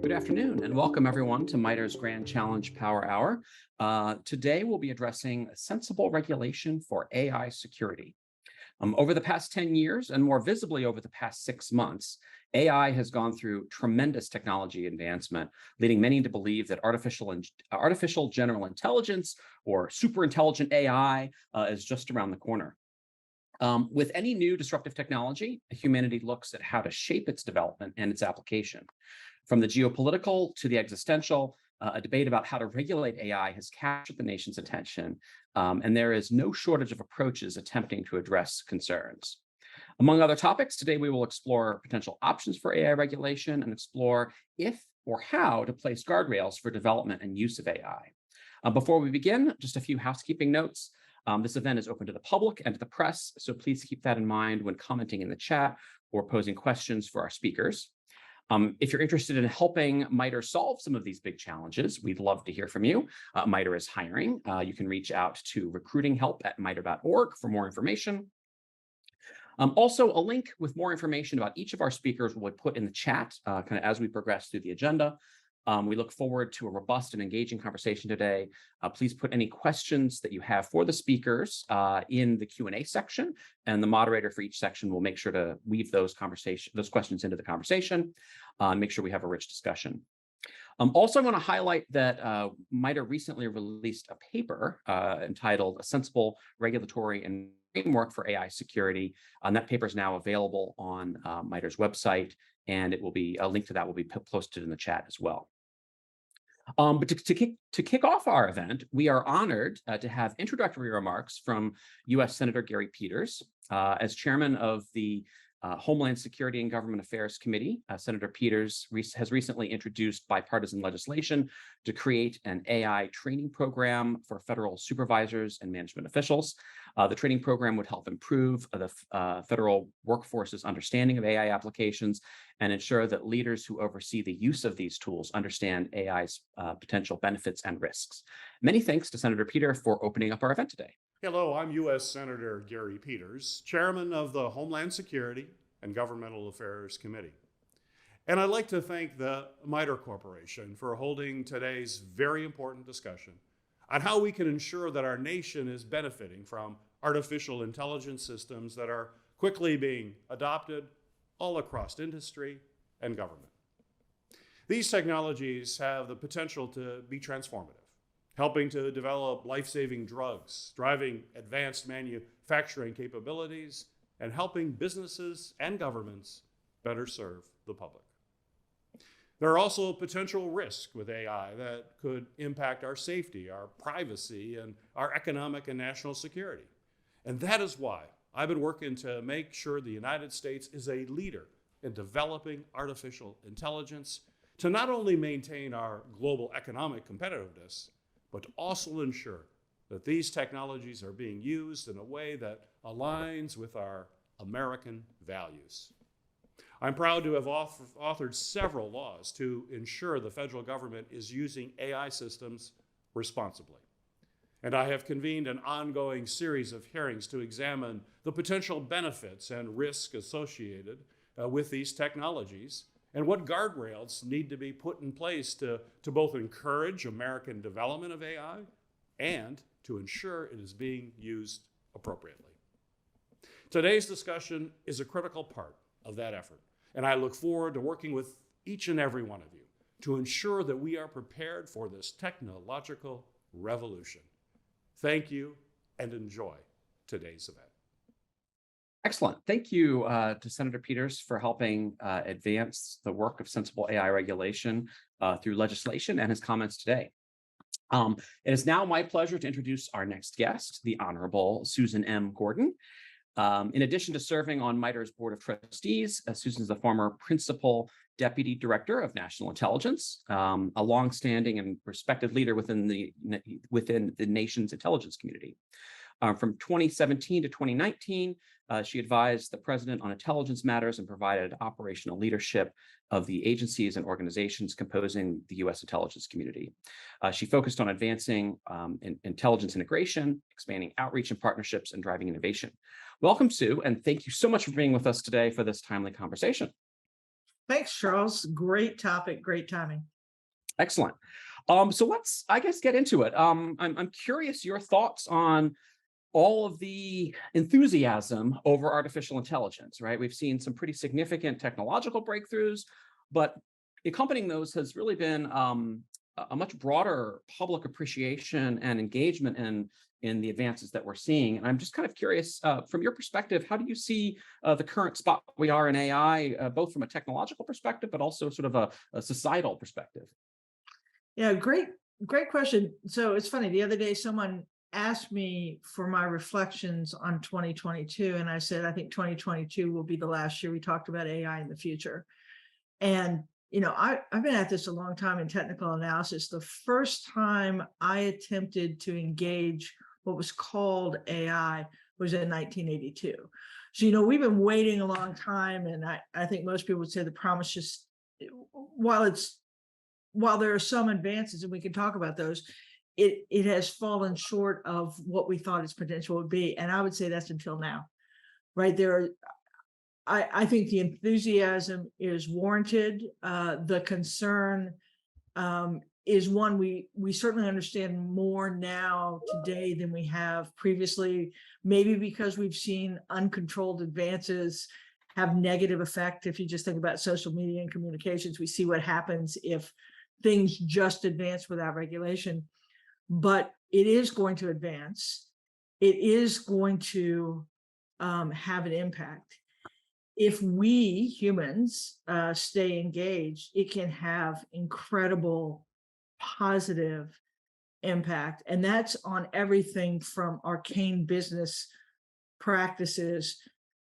Good afternoon, and welcome everyone to MITRE's Grand Challenge Power Hour. Today, we'll be addressing sensible regulation for AI security. Over the past 10 years, and more visibly over the past 6 months, AI has gone through tremendous technology advancement, leading many to believe that artificial general intelligence or superintelligent AI is just around the corner. With any new disruptive technology, humanity looks at how to shape its development and its application. From the geopolitical to the existential, a debate about how to regulate AI has captured the nation's attention, and there is no shortage of approaches attempting to address concerns. Among other topics, today we will explore potential options for AI regulation and explore if or how to place guardrails for development and use of AI. Before we begin, just a few housekeeping notes. This event is open to the public and to the press, so please keep that in mind when commenting in the chat or posing questions for our speakers. If you're interested in helping MITRE solve some of these big challenges, we'd love to hear from you. MITRE is hiring. You can reach out to recruitinghelp@mitre.org for more information. Also, a link with more information about each of our speakers will be put in the chat kind of as we progress through the agenda. We look forward to a robust and engaging conversation today. Please put any questions that you have for the speakers in the Q&A section, and the moderator for each section will make sure to weave those questions into the conversation and make sure we have a rich discussion. Also, I want to highlight that MITRE recently released a paper entitled "A Sensible Regulatory and Framework for AI Security." And that paper is now available on MITRE's website, and it will be a link to that will be posted in the chat as well. But to kick off our event, we are honored to have introductory remarks from U.S. Senator Gary Peters. As chairman of the Homeland Security and Government Affairs Committee, Senator Peters has recently introduced bipartisan legislation to create an AI training program for federal supervisors and management officials. The training program would help improve the federal workforce's understanding of AI applications and ensure that leaders who oversee the use of these tools understand AI's potential benefits and risks. Many thanks to Senator Peters for opening up our event today. Hello, I'm U.S. Senator Gary Peters, chairman of the Homeland Security and Governmental Affairs Committee. And I'd like to thank the MITRE Corporation for holding today's very important discussion on how we can ensure that our nation is benefiting from artificial intelligence systems that are quickly being adopted all across industry and government. These technologies have the potential to be transformative, helping to develop life-saving drugs, driving advanced manufacturing capabilities, and helping businesses and governments better serve the public. There are also potential risks with AI that could impact our safety, our privacy, and our economic and national security. And that is why I've been working to make sure the United States is a leader in developing artificial intelligence to not only maintain our global economic competitiveness, but to also ensure that these technologies are being used in a way that aligns with our American values. I'm proud to have authored several laws to ensure the federal government is using AI systems responsibly. And I have convened an ongoing series of hearings to examine the potential benefits and risks associated with these technologies and what guardrails need to be put in place to both encourage American development of AI and to ensure it is being used appropriately. Today's discussion is a critical part of that effort, and I look forward to working with each and every one of you to ensure that we are prepared for this technological revolution. Thank you, and enjoy today's event. Excellent. Thank you to Senator Peters for helping advance the work of sensible AI regulation through legislation and his comments today. It is now my pleasure to introduce our next guest, the Honorable Susan M. Gordon. In addition to serving on MITRE's Board of Trustees, Susan is the former Principal Deputy Director of National Intelligence, a longstanding and respected leader within the nation's intelligence community. From 2017 to 2019, she advised the president on intelligence matters and provided operational leadership of the agencies and organizations composing the U.S. intelligence community. She focused on advancing intelligence integration, expanding outreach and partnerships, and driving innovation. Welcome, Sue, and thank you so much for being with us today for this timely conversation. Thanks, Charles. Great topic, great timing. Excellent. So let's, I guess, get into it. I'm curious your thoughts on all of the enthusiasm over artificial intelligence, right? We've seen some pretty significant technological breakthroughs, but accompanying those has really been a much broader public appreciation and engagement in the advances that we're seeing. And I'm just kind of curious, from your perspective, how do you see the current spot we are in AI, both from a technological perspective, but also sort of a societal perspective? Yeah, great question. So it's funny, the other day someone asked me for my reflections on 2022, and I said, I think 2022 will be the last year we talked about AI in the future. And, I've been at this a long time in technical analysis. The first time I attempted to engage what was called AI was in 1982. So, we've been waiting a long time, and I think most people would say the promise just, while there are some advances, and we can talk about those, it has fallen short of what we thought its potential would be. And I would say that's until now, right? I think the enthusiasm is warranted. The concern is one we certainly understand more now today than we have previously, maybe because we've seen uncontrolled advances have negative effect. If you just think about social media and communications, we see what happens if things just advance without regulation. But it is going to advance. It is going to have an impact. If we humans stay engaged, it can have incredible positive impact. And that's on everything from arcane business practices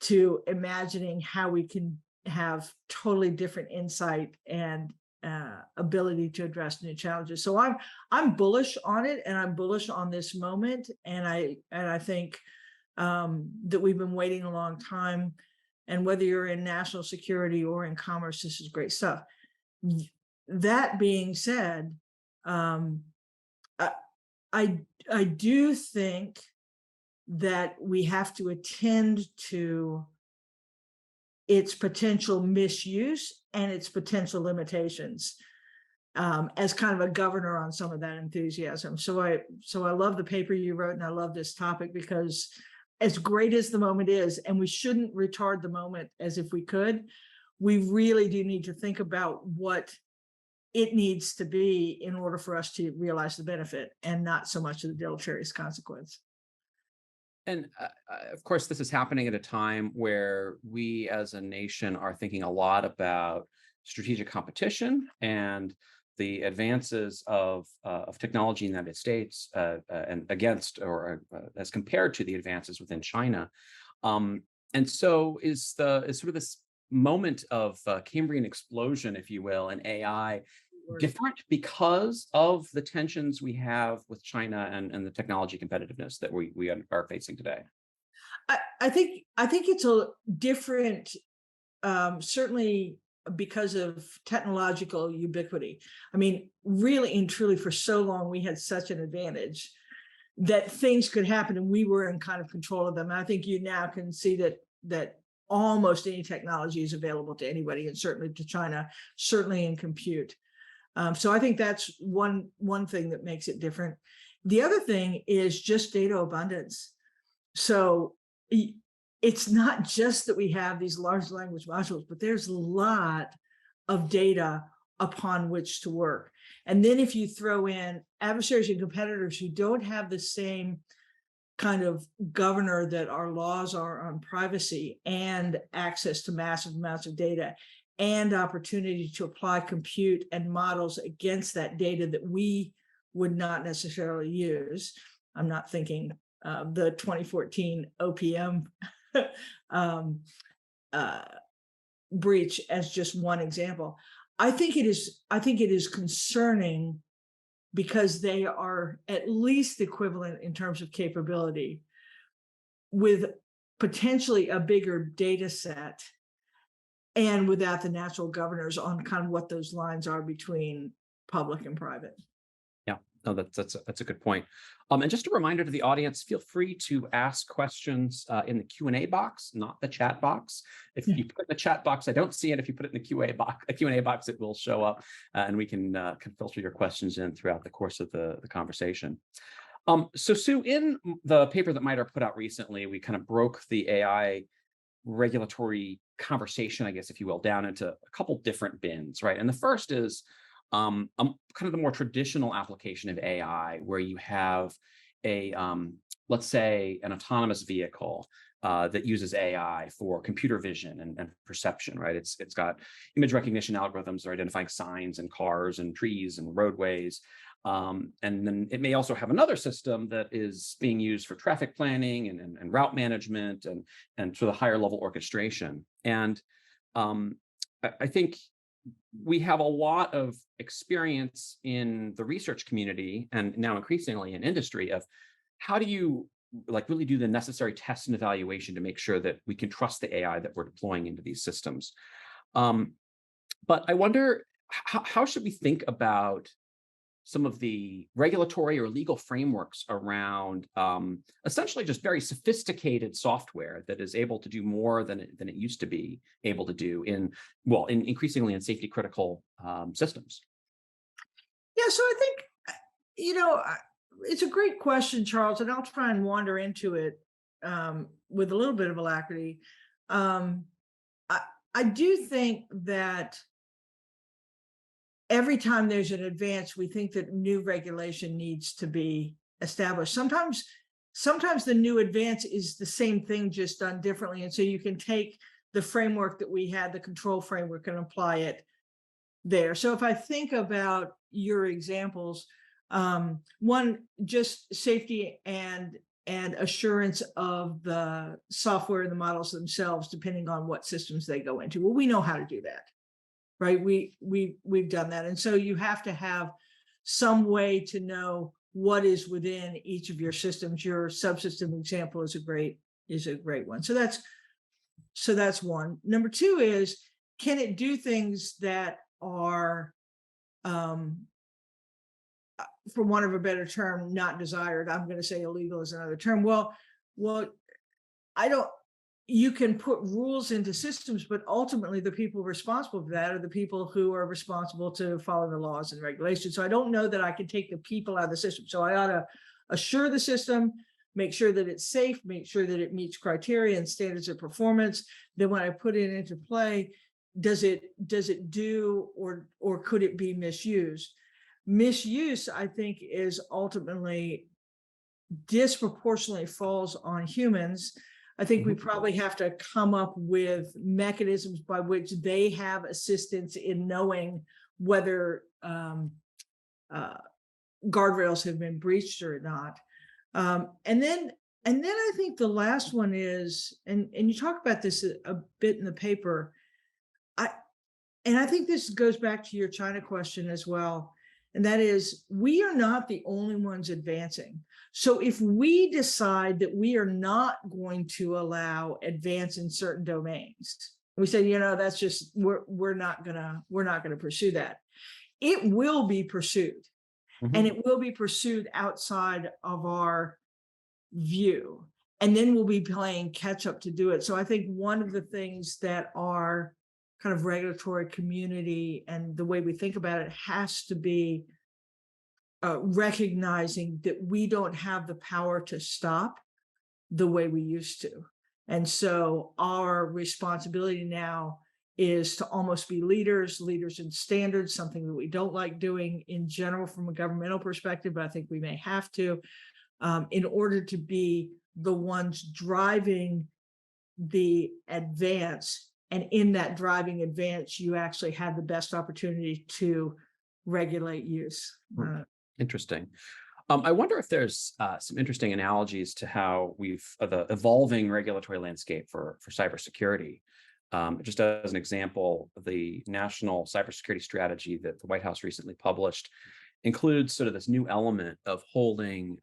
to imagining how we can have totally different insight and ability to address new challenges. So I'm bullish on it, and I'm bullish on this moment. And I think that we've been waiting a long time. And whether you're in national security or in commerce, this is great stuff. That being said, I do think that we have to attend to its potential misuse and its potential limitations as kind of a governor on some of that enthusiasm. So I love the paper you wrote, and I love this topic, because as great as the moment is, and we shouldn't retard the moment as if we could, we really do need to think about what it needs to be in order for us to realize the benefit and not so much of the deleterious consequence. And of course, this is happening at a time where we as a nation are thinking a lot about strategic competition and the advances of technology in the United States and against or as compared to the advances within China. And so is sort of this moment of Cambrian explosion, if you will, in AI different because of the tensions we have with China and the technology competitiveness that we are facing today? I think it's a different, certainly because of technological ubiquity. I mean, really and truly, for so long, we had such an advantage that things could happen and we were in kind of control of them. And I think you now can see that almost any technology is available to anybody, and certainly to China, certainly in compute. So I think that's one thing that makes it different. The other thing is just data abundance. So it's not just that we have these large language modules, but there's a lot of data upon which to work. And then if you throw in adversaries and competitors who don't have the same kind of governor that our laws are on privacy and access to massive amounts of data and opportunity to apply compute and models against that data that we would not necessarily use. I'm not thinking the 2014 OPM breach as just one example. I think it is concerning because they are at least equivalent in terms of capability. with potentially a bigger data set and without the natural governors on kind of what those lines are between public and private. Yeah, no, that's a good point. And just a reminder to the audience, feel free to ask questions in the Q&A box, not the chat box. If you put it in the chat box, I don't see it. If you put it in the Q&A box, it will show up, and we can filter your questions in throughout the course of the conversation. So Sue, in the paper that MITRE put out recently, we kind of broke the AI regulatory conversation, I guess, if you will, down into a couple different bins, right? And the first is kind of the more traditional application of AI, where you have a, let's say, an autonomous vehicle that uses AI for computer vision and perception, right? It's got image recognition algorithms for identifying signs and cars and trees and roadways. And then it may also have another system that is being used for traffic planning and route management and sort of higher level orchestration. And I think we have a lot of experience in the research community and now increasingly in industry of how do you really do the necessary test and evaluation to make sure that we can trust the AI that we're deploying into these systems. But I wonder, how should we think about some of the regulatory or legal frameworks around essentially just very sophisticated software that is able to do more than it used to be able to do in increasingly in safety critical systems? Yeah, so I think, it's a great question, Charles, and I'll try and wander into it with a little bit of alacrity. I do think that every time there's an advance, we think that new regulation needs to be established. Sometimes the new advance is the same thing, just done differently. And so you can take the framework that we had, the control framework, and apply it there. So if I think about your examples, one, just safety and assurance of the software and the models themselves, depending on what systems they go into. Well, we know how to do that. Right, we've done that, and so you have to have some way to know what is within each of your systems. Your subsystem example is a great one. So that's one. Number two is, can it do things that are, for want of a better term, not desired? I'm going to say illegal is another term. Well, I don't. You can put rules into systems, but ultimately the people responsible for that are the people who are responsible to follow the laws and regulations. So I don't know that I can take the people out of the system. So I ought to assure the system, make sure that it's safe, make sure that it meets criteria and standards of performance. Then when I put it into play, does it do or could it be misused? Misuse, I think, is ultimately disproportionately falls on humans. I think we probably have to come up with mechanisms by which they have assistance in knowing whether guardrails have been breached or not. And then I think the last one is, and you talk about this a bit in the paper, I think this goes back to your China question as well. And that is, we are not the only ones advancing. So if we decide that we are not going to allow advance in certain domains, we say, that's just, we're not gonna pursue that. It will be pursued, and it will be pursued outside of our view. And then we'll be playing catch up to do it. So I think one of the things that our kind of regulatory community and the way we think about it has to be recognizing that we don't have the power to stop the way we used to. And so our responsibility now is to almost be leaders in standards, something that we don't like doing in general from a governmental perspective, but I think we may have to, in order to be the ones driving the advance. And in that driving advance, you actually have the best opportunity to regulate use. Interesting. I wonder if there's some interesting analogies to how the evolving regulatory landscape for cybersecurity. Just as an example, the national cybersecurity strategy that the White House recently published includes sort of this new element of holding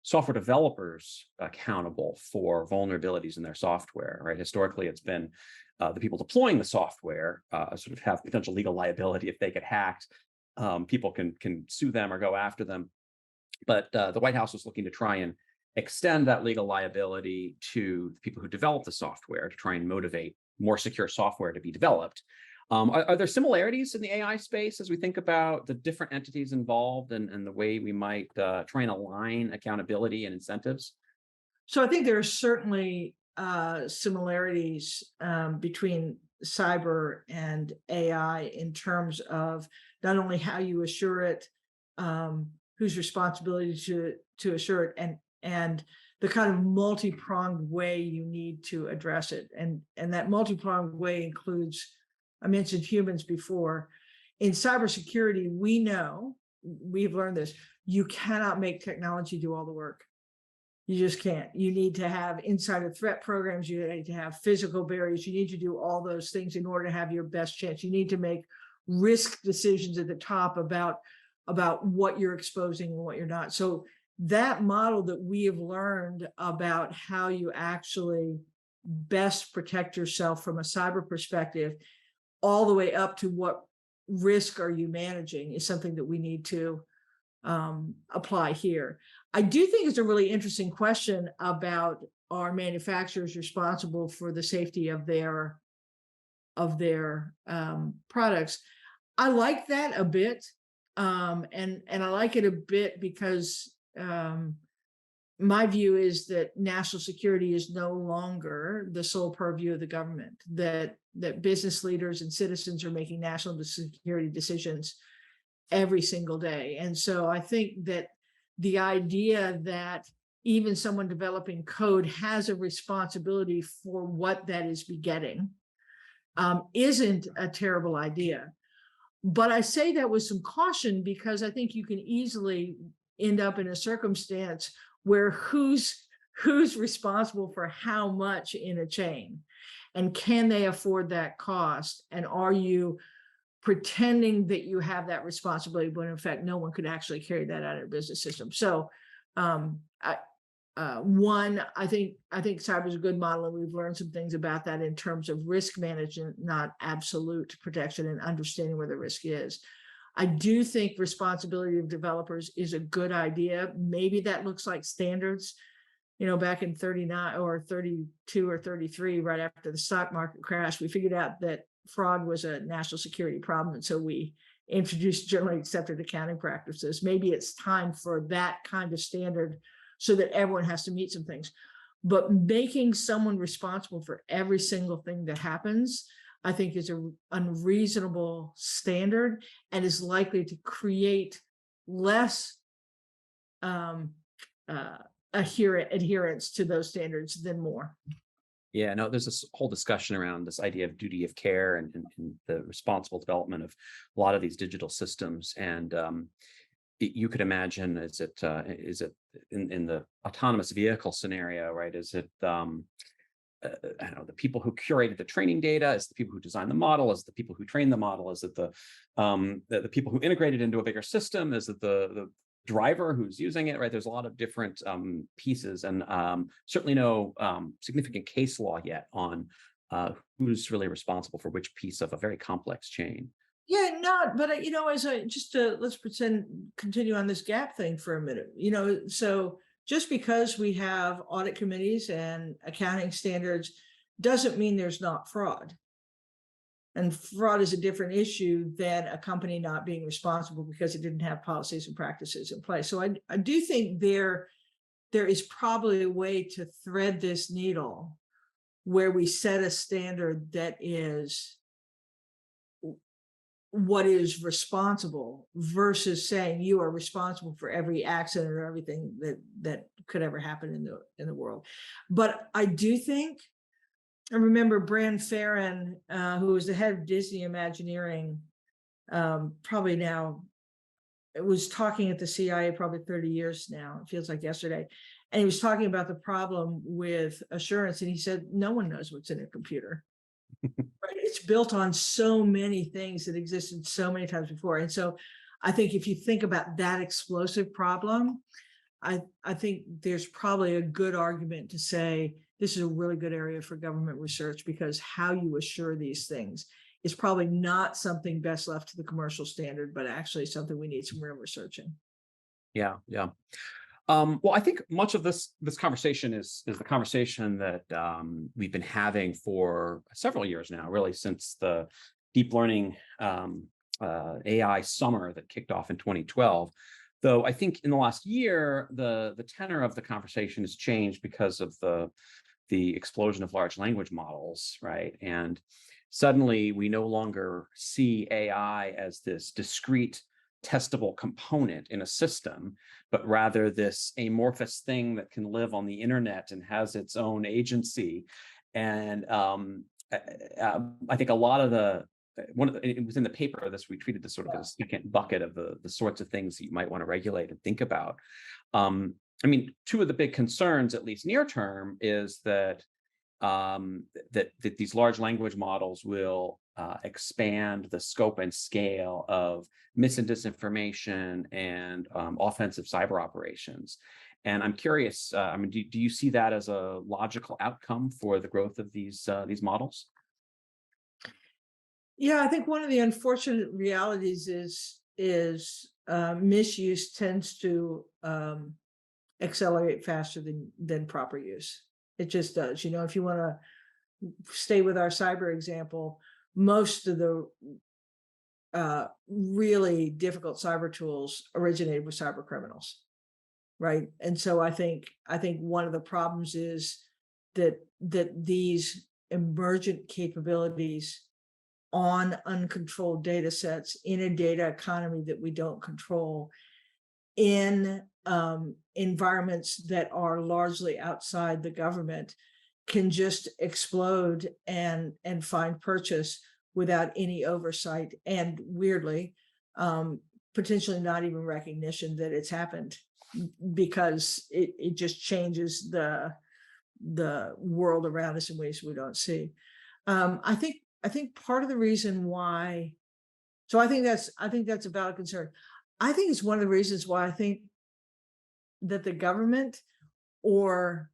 software developers accountable for vulnerabilities in their software, right? Historically, it's been the people deploying the software sort of have potential legal liability if they get hacked. People can sue them or go after them. But the White House was looking to try and extend that legal liability to the people who develop the software to try and motivate more secure software to be developed. Are there similarities in the AI space as we think about the different entities involved and the way we might try and align accountability and incentives? So I think there are certainly similarities between cyber and AI in terms of not only how you assure it, whose responsibility to assure it, and the kind of multi-pronged way you need to address it. And that multi-pronged way includes, I mentioned humans before. In cybersecurity, we know, we've learned this, you cannot make technology do all the work. You just can't. You need to have insider threat programs. You need to have physical barriers. You need to do all those things in order to have your best chance. You need to make risk decisions at the top about what you're exposing and what you're not. So that model that we have learned about how you actually best protect yourself from a cyber perspective, all the way up to what risk are you managing, is something that we need to apply here. I do think it's a really interesting question about, are manufacturers responsible for the safety of their products? I like that a bit, and I like it a bit because my view is that national security is no longer the sole purview of the government. That business leaders and citizens are making national security decisions every single day. And so I think that the idea that even someone developing code has a responsibility for what that is begetting isn't a terrible idea. But I say that with some caution, because I think you can easily end up in a circumstance where who's responsible for how much in a chain, and can they afford that cost, and are you pretending that you have that responsibility when in fact no one could actually carry that out of a business system. So I think cyber is a good model, and we've learned some things about that in terms of risk management, not absolute protection, and understanding where the risk is. I do think responsibility of developers is a good idea. Maybe that looks like standards, back in 39 or 32 or 33, right after the stock market crash, we figured out that fraud was a national security problem. And so we introduced generally accepted accounting practices. Maybe it's time for that kind of standard so that everyone has to meet some things. But making someone responsible for every single thing that happens, I think, is an unreasonable standard, and is likely to create less adherence to those standards than more. Yeah, no, there's this whole discussion around this idea of duty of care and the responsible development of a lot of these digital systems. And you could imagine, is it in the autonomous vehicle scenario, right? Is it I don't know, the people who curated the training data? Is it the people who designed the model? Is it the people who trained the model? Is it the people who integrated into a bigger system? Is it the driver who's using it, right? There's a lot of different pieces, and certainly no significant case law yet on who's really responsible for which piece of a very complex chain. Yeah, not, but as I just let's continue on this gap thing for a minute. So just because we have audit committees and accounting standards doesn't mean there's not fraud. And fraud is a different issue than a company not being responsible because it didn't have policies and practices in place. So I do think there is probably a way to thread this needle where we set a standard that is what is responsible, versus saying you are responsible for every accident or everything that could ever happen in the world. But I do think, I remember Bran Farron, who was the head of Disney Imagineering, probably now, it was talking at the CIA probably 30 years now, it feels like yesterday. And he was talking about the problem with assurance. And he said, no one knows what's in a computer. Right? It's built on so many things that existed so many times before. And so I think if you think about that explosive problem, I think there's probably a good argument to say this is a really good area for government research, because how you assure these things is probably not something best left to the commercial standard, but actually something we need some real research in. Yeah, yeah. Well, I think much of this conversation is the conversation that we've been having for several years now, really since the deep learning AI summer that kicked off in 2012. Though I think in the last year, the tenor of the conversation has changed because of the explosion of large language models, right? And suddenly we no longer see AI as this discrete testable component in a system, but rather this amorphous thing that can live on the internet and has its own agency. And I think a lot of it was in the paper, this we treated this sort of as a second bucket of the sorts of things that you might want to regulate and think about. I mean, two of the big concerns, at least near term, is that that these large language models will expand the scope and scale of mis and disinformation and offensive cyber operations. And I'm curious, I mean, do you see that as a logical outcome for the growth of these models? Yeah, I think one of the unfortunate realities is misuse tends to accelerate faster than proper use. It just does. You know, if you want to stay with our cyber example, most of the really difficult cyber tools originated with cyber criminals, right? And so I think one of the problems is that these emergent capabilities on uncontrolled data sets in a data economy that we don't control, in environments that are largely outside the government, can just explode and find purchase without any oversight, and weirdly, potentially not even recognition that it's happened, because it just changes the world around us in ways we don't see. I think part of the reason why, so I think that's a valid concern. I think it's one of the reasons why I think that the government or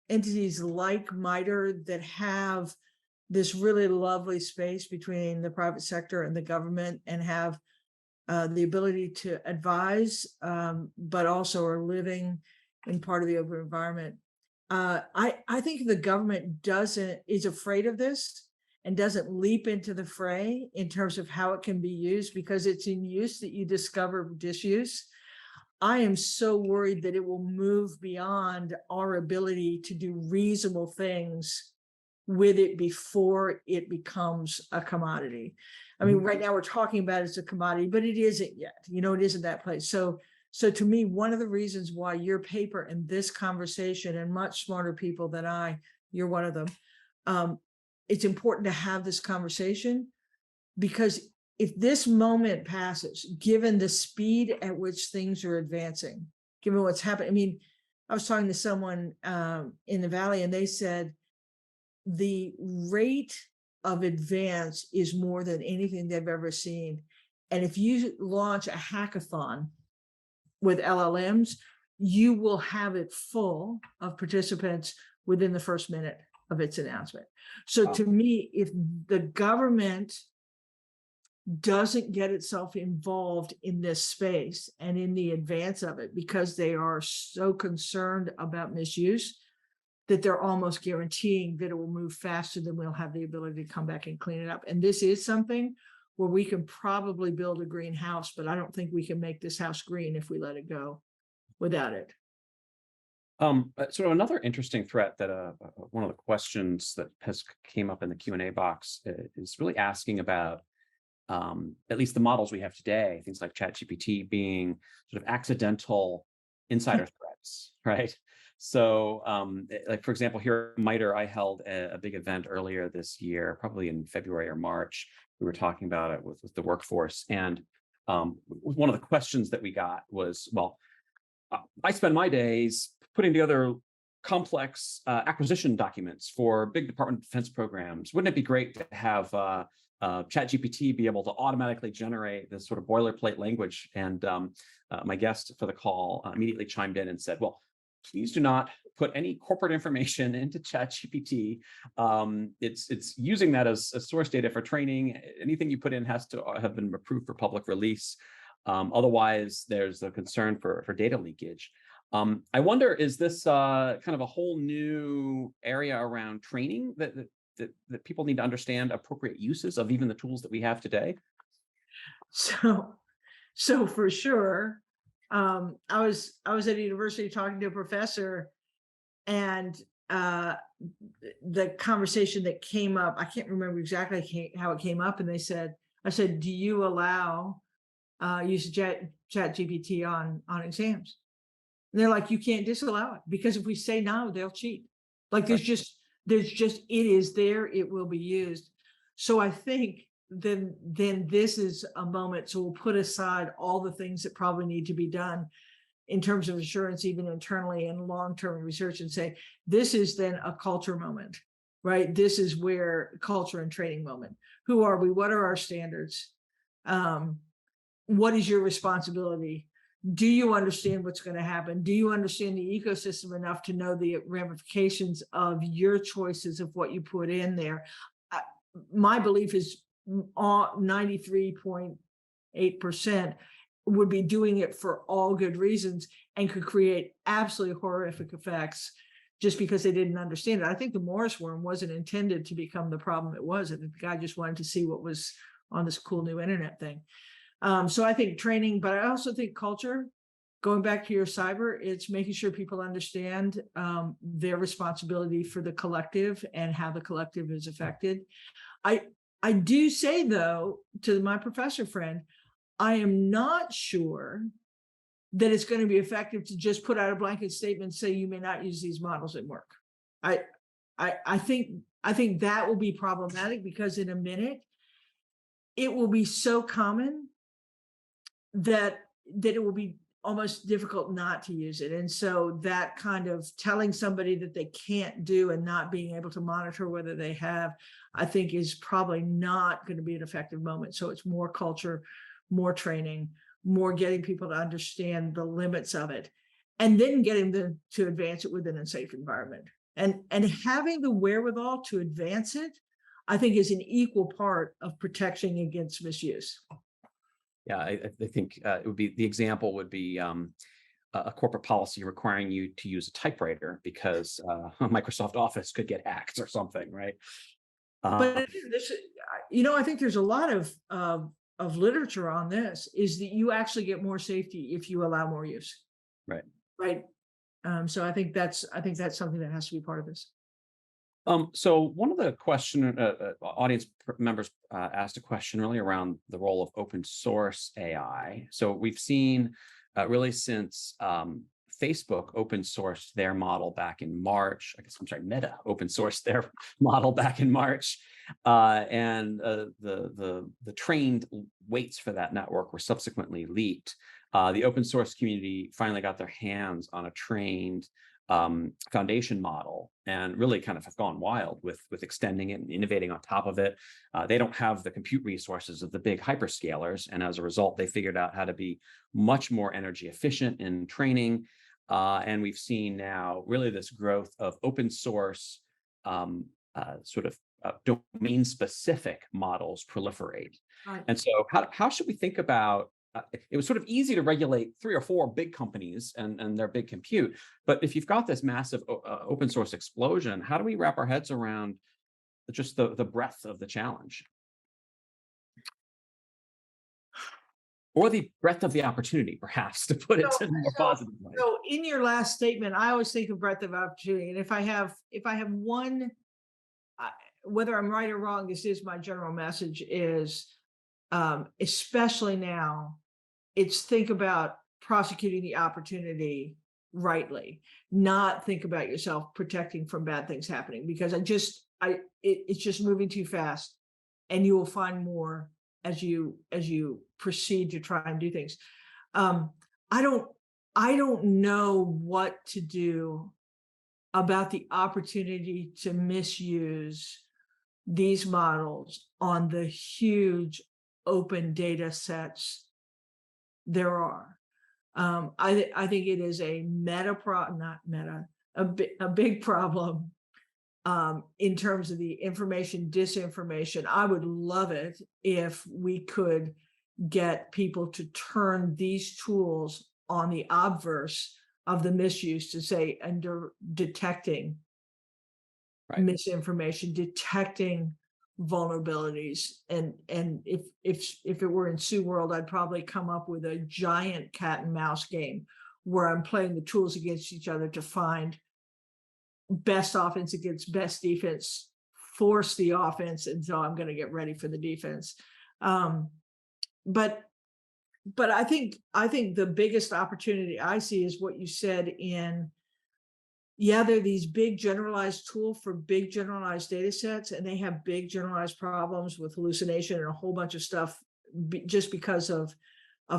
entities like MITRE that have this really lovely space between the private sector and the government, and have the ability to advise, but also are living in part of the open environment. I think the government is afraid of this and doesn't leap into the fray in terms of how it can be used, because it's in use that you discover disuse. I am so worried that it will move beyond our ability to do reasonable things with it before it becomes a commodity. I mean, right now we're talking about it as a commodity, but it isn't yet. You know, it isn't that place. So to me, one of the reasons why your paper and this conversation, and much smarter people than you're one of them, it's important to have this conversation, because if this moment passes, given the speed at which things are advancing, given what's happening, I mean, I was talking to someone in the Valley, and they said the rate of advance is more than anything they've ever seen. And if you launch a hackathon with LLMs, you will have it full of participants within the first minute of its announcement. So to me, if the government doesn't get itself involved in this space and in the advance of it, because they are so concerned about misuse, that they're almost guaranteeing that it will move faster than we'll have the ability to come back and clean it up. And this is something where we can probably build a green house, but I don't think we can make this house green if we let it go without it. So another interesting threat that one of the questions that has came up in the Q&A box is really asking about at least the models we have today, things like ChatGPT, being sort of accidental insider threats, right? So like, for example, here at MITRE, I held a big event earlier this year, probably in February or March. We were talking about it with the workforce. And one of the questions that we got was, well, I spend my days putting together complex acquisition documents for big Department of Defense programs, wouldn't it be great to have ChatGPT be able to automatically generate this sort of boilerplate language? And my guest for the call immediately chimed in and said, well, please do not put any corporate information into ChatGPT. It's using that as source data for training. Anything you put in has to have been approved for public release. Otherwise, there's a concern for data leakage. I wonder, is this kind of a whole new area around training that people need to understand appropriate uses of even the tools that we have today? So for sure, I was at a university talking to a professor, and the conversation that came up, I can't remember exactly how it came up, and I said, do you allow use of chat GPT on exams? And they're like, you can't disallow it, because if we say no, they'll cheat. Like there's just, it is there, it will be used. So I think then this is a moment. So we'll put aside all the things that probably need to be done in terms of assurance, even internally and long-term research, and say, this is then a culture moment, right? This is where culture and training moment. Who are we? What are our standards? What is your responsibility? Do you understand what's going to happen? Do you understand the ecosystem enough to know the ramifications of your choices of what you put in there? My belief is 93.8% would be doing it for all good reasons and could create absolutely horrific effects just because they didn't understand it. I think the Morris worm wasn't intended to become the problem it was. I think the guy just wanted to see what was on this cool new internet thing. So I think training, but I also think culture, going back to your cyber, it's making sure people understand their responsibility for the collective and how the collective is affected. I do say, though, to my professor friend, I am not sure that it's going to be effective to just put out a blanket statement and say you may not use these models at work. I think that will be problematic, because in a minute it will be so common that it will be almost difficult not to use it. And so that kind of telling somebody that they can't do and not being able to monitor whether they have, I think is probably not going to be an effective moment. So it's more culture, more training, more getting people to understand the limits of it, and then getting them to advance it within a safe environment. And having the wherewithal to advance it, I think, is an equal part of protecting against misuse. Yeah, I think it would be, the example would be a corporate policy requiring you to use a typewriter because Microsoft Office could get hacked or something, right? But this, I think there's a lot of literature on this, is that you actually get more safety if you allow more use. Right. Right. So I think that's something that has to be part of this. So one of the audience members asked a question really around the role of open source AI. So we've seen really since Facebook open sourced their model back in March. Meta open sourced their model back in March, and the trained weights for that network were subsequently leaked. The open source community finally got their hands on a trained foundation model, and really kind of have gone wild with extending it and innovating on top of it. They don't have the compute resources of the big hyperscalers, and as a result, they figured out how to be much more energy efficient in training. And we've seen now really this growth of open source domain specific models proliferate. Right. And so how should we think about it was sort of easy to regulate 3 or 4 big companies and their big compute. But if you've got this massive open source explosion, how do we wrap our heads around just the breadth of the challenge? Or the breadth of the opportunity, perhaps, to put it in a more positive way. So in your last statement, I always think of breadth of opportunity. And if I have one, whether I'm right or wrong, this is my general message, is especially now, it's think about prosecuting the opportunity rightly, not think about yourself protecting from bad things happening, because it's just moving too fast, and you will find more as you proceed to try and do things. I don't know what to do about the opportunity to misuse these models on the huge open data sets there are. I think it is a a big problem in terms of the information disinformation. I would love it if we could get people to turn these tools on the obverse of the misuse, to say under detecting misinformation, detecting vulnerabilities, and if it were in Sue World, I'd probably come up with a giant cat and mouse game where I'm playing the tools against each other to find best offense against best defense, force the offense until I'm going to get ready for the defense. But I think the biggest opportunity I see is what you said in, yeah, they're these big generalized tools for big generalized data sets, and they have big generalized problems with hallucination and a whole bunch of stuff just because of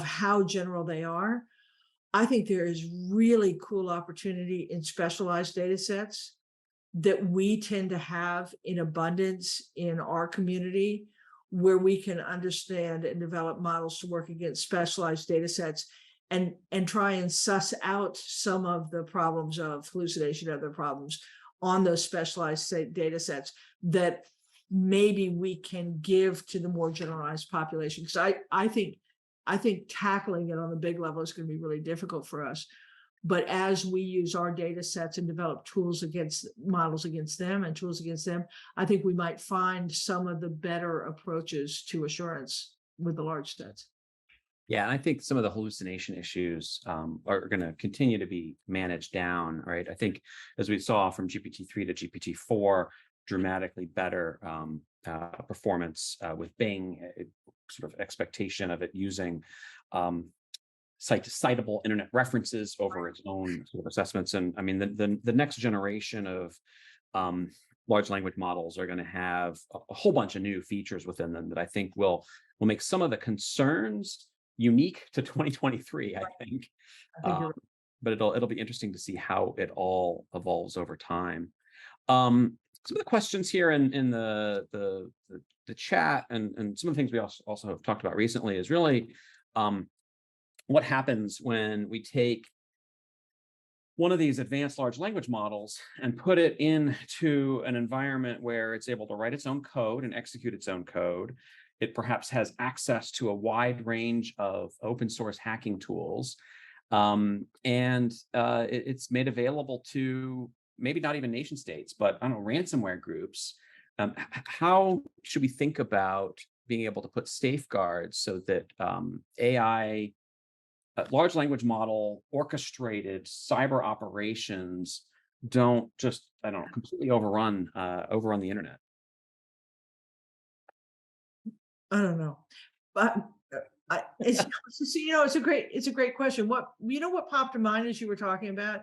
how general they are. I think there is really cool opportunity in specialized data sets that we tend to have in abundance in our community, where we can understand and develop models to work against specialized data sets and try and suss out some of the problems of hallucination, other problems on those specialized data sets that maybe we can give to the more generalized population. Because I think tackling it on the big level is going to be really difficult for us. But as we use our data sets and develop tools against models against them and tools against them, I think we might find some of the better approaches to assurance with the large sets. Yeah, and I think some of the hallucination issues are going to continue to be managed down, right? I think as we saw from GPT-3 to GPT-4, dramatically better performance with Bing, sort of expectation of it using citable internet references over its own sort of assessments. And I mean, the next generation of large language models are going to have a whole bunch of new features within them that I think will make some of the concerns unique to 2023, I think. You're right. But it'll be interesting to see how it all evolves over time. Some of the questions here in the chat and some of the things we also have talked about recently is really what happens when we take one of these advanced large language models and put it into an environment where it's able to write its own code and execute its own code. It perhaps has access to a wide range of open source hacking tools. It's made available to maybe not even nation states, but I don't know, ransomware groups. How should we think about being able to put safeguards so that AI, large language model orchestrated cyber operations don't just, I don't know, completely overrun the internet? I don't know, but it's it's a great question. What popped in mind as you were talking about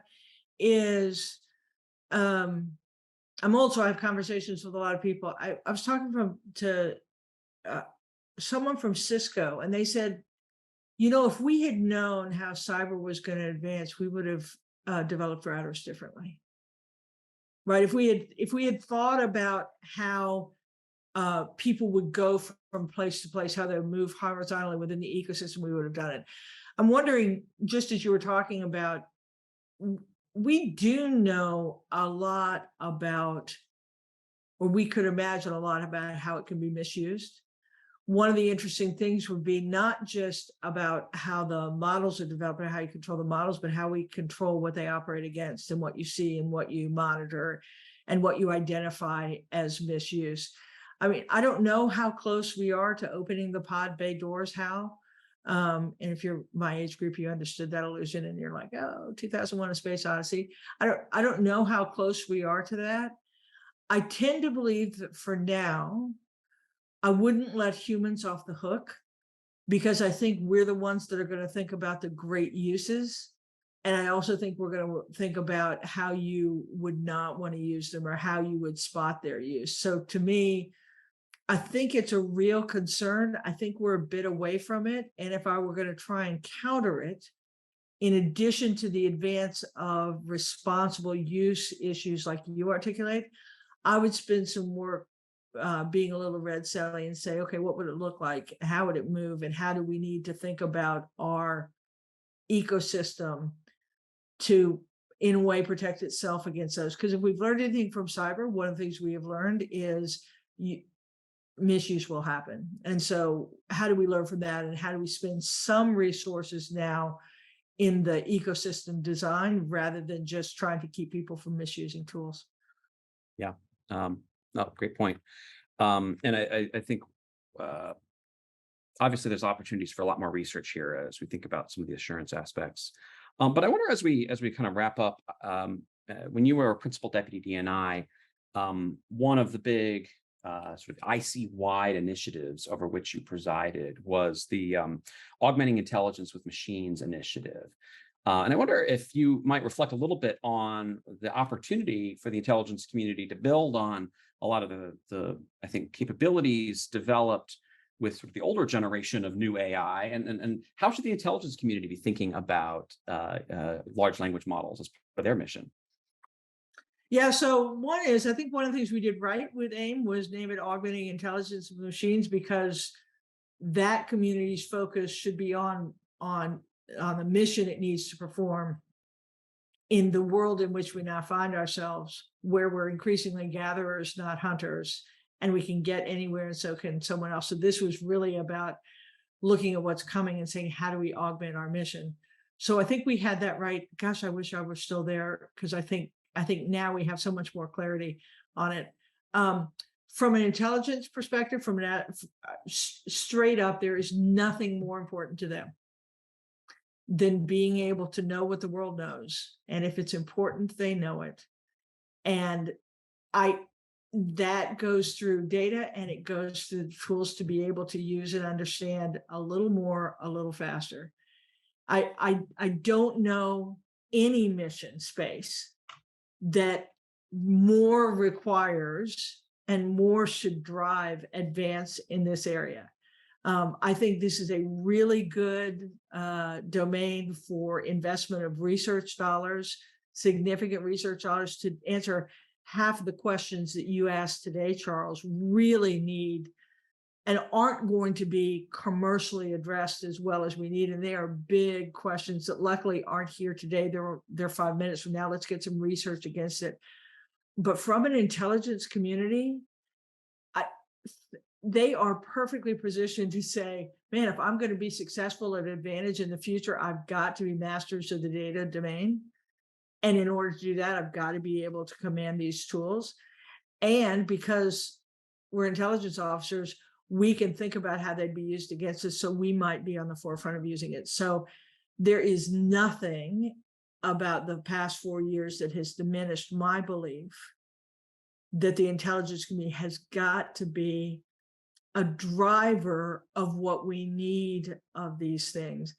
is I'm old, so I have conversations with a lot of people. I was talking to someone from Cisco, and they said, if we had known how cyber was going to advance, we would have developed routers differently, right? If we had thought about how people would go from place to place, how they would move horizontally within the ecosystem, we would have done it. I'm wondering, just as you were talking about, we do know a lot about, or we could imagine a lot about how it can be misused. One of the interesting things would be not just about how the models are developed and how you control the models, but how we control what they operate against and what you see and what you monitor and what you identify as misuse. I mean, I don't know how close we are to opening the pod bay doors, Hal. And if you're my age group, you understood that illusion and you're like, oh, 2001: A Space Odyssey. I don't know how close we are to that. I tend to believe that for now, I wouldn't let humans off the hook, because I think we're the ones that are going to think about the great uses. And I also think we're going to think about how you would not want to use them or how you would spot their use. So to me, I think it's a real concern. I think we're a bit away from it. And if I were going to try and counter it, in addition to the advance of responsible use issues like you articulate, I would spend some work being a little red Sally and say, okay, what would it look like? How would it move? And how do we need to think about our ecosystem to, in a way, protect itself against those? Because if we've learned anything from cyber, one of the things we have learned is misuse will happen. And so how do we learn from that? And how do we spend some resources now in the ecosystem design rather than just trying to keep people from misusing tools? Yeah. No, great point. And I think obviously there's opportunities for a lot more research here as we think about some of the assurance aspects. But I wonder, as we kind of wrap up, when you were a principal deputy DNI, one of the big sort of IC-wide initiatives over which you presided was the Augmenting Intelligence with Machines initiative. And I wonder if you might reflect a little bit on the opportunity for the intelligence community to build on a lot of the I think, capabilities developed with sort of the older generation of new AI, and how should the intelligence community be thinking about large language models as part of their mission? Yeah, so one is, I think one of the things we did right with AIM was name it Augmenting Intelligence with Machines, because that community's focus should be on the mission it needs to perform in the world in which we now find ourselves, where we're increasingly gatherers, not hunters, and we can get anywhere and so can someone else. So this was really about looking at what's coming and saying, how do we augment our mission? So I think we had that right. Gosh, I wish I were still there, because I think now we have so much more clarity on it. From an intelligence perspective, from straight up, there is nothing more important to them than being able to know what the world knows. And if it's important, they know it. And that goes through data, and it goes through tools to be able to use and understand a little more, a little faster. I don't know any mission space that more requires and more should drive advance in this area. I think this is a really good domain for investment of research dollars, significant research dollars, to answer half of the questions that you asked today, Charles, really need and aren't going to be commercially addressed as well as we need. And they are big questions that luckily aren't here today. They're 5 minutes from now. Let's get some research against it. But from an intelligence community, they are perfectly positioned to say, man, if I'm going to be successful at Advantage in the future, I've got to be masters of the data domain. And in order to do that, I've got to be able to command these tools. And because we're intelligence officers, we can think about how they'd be used against us. So we might be on the forefront of using it. So there is nothing about the past 4 years that has diminished my belief that the intelligence community has got to be a driver of what we need of these things.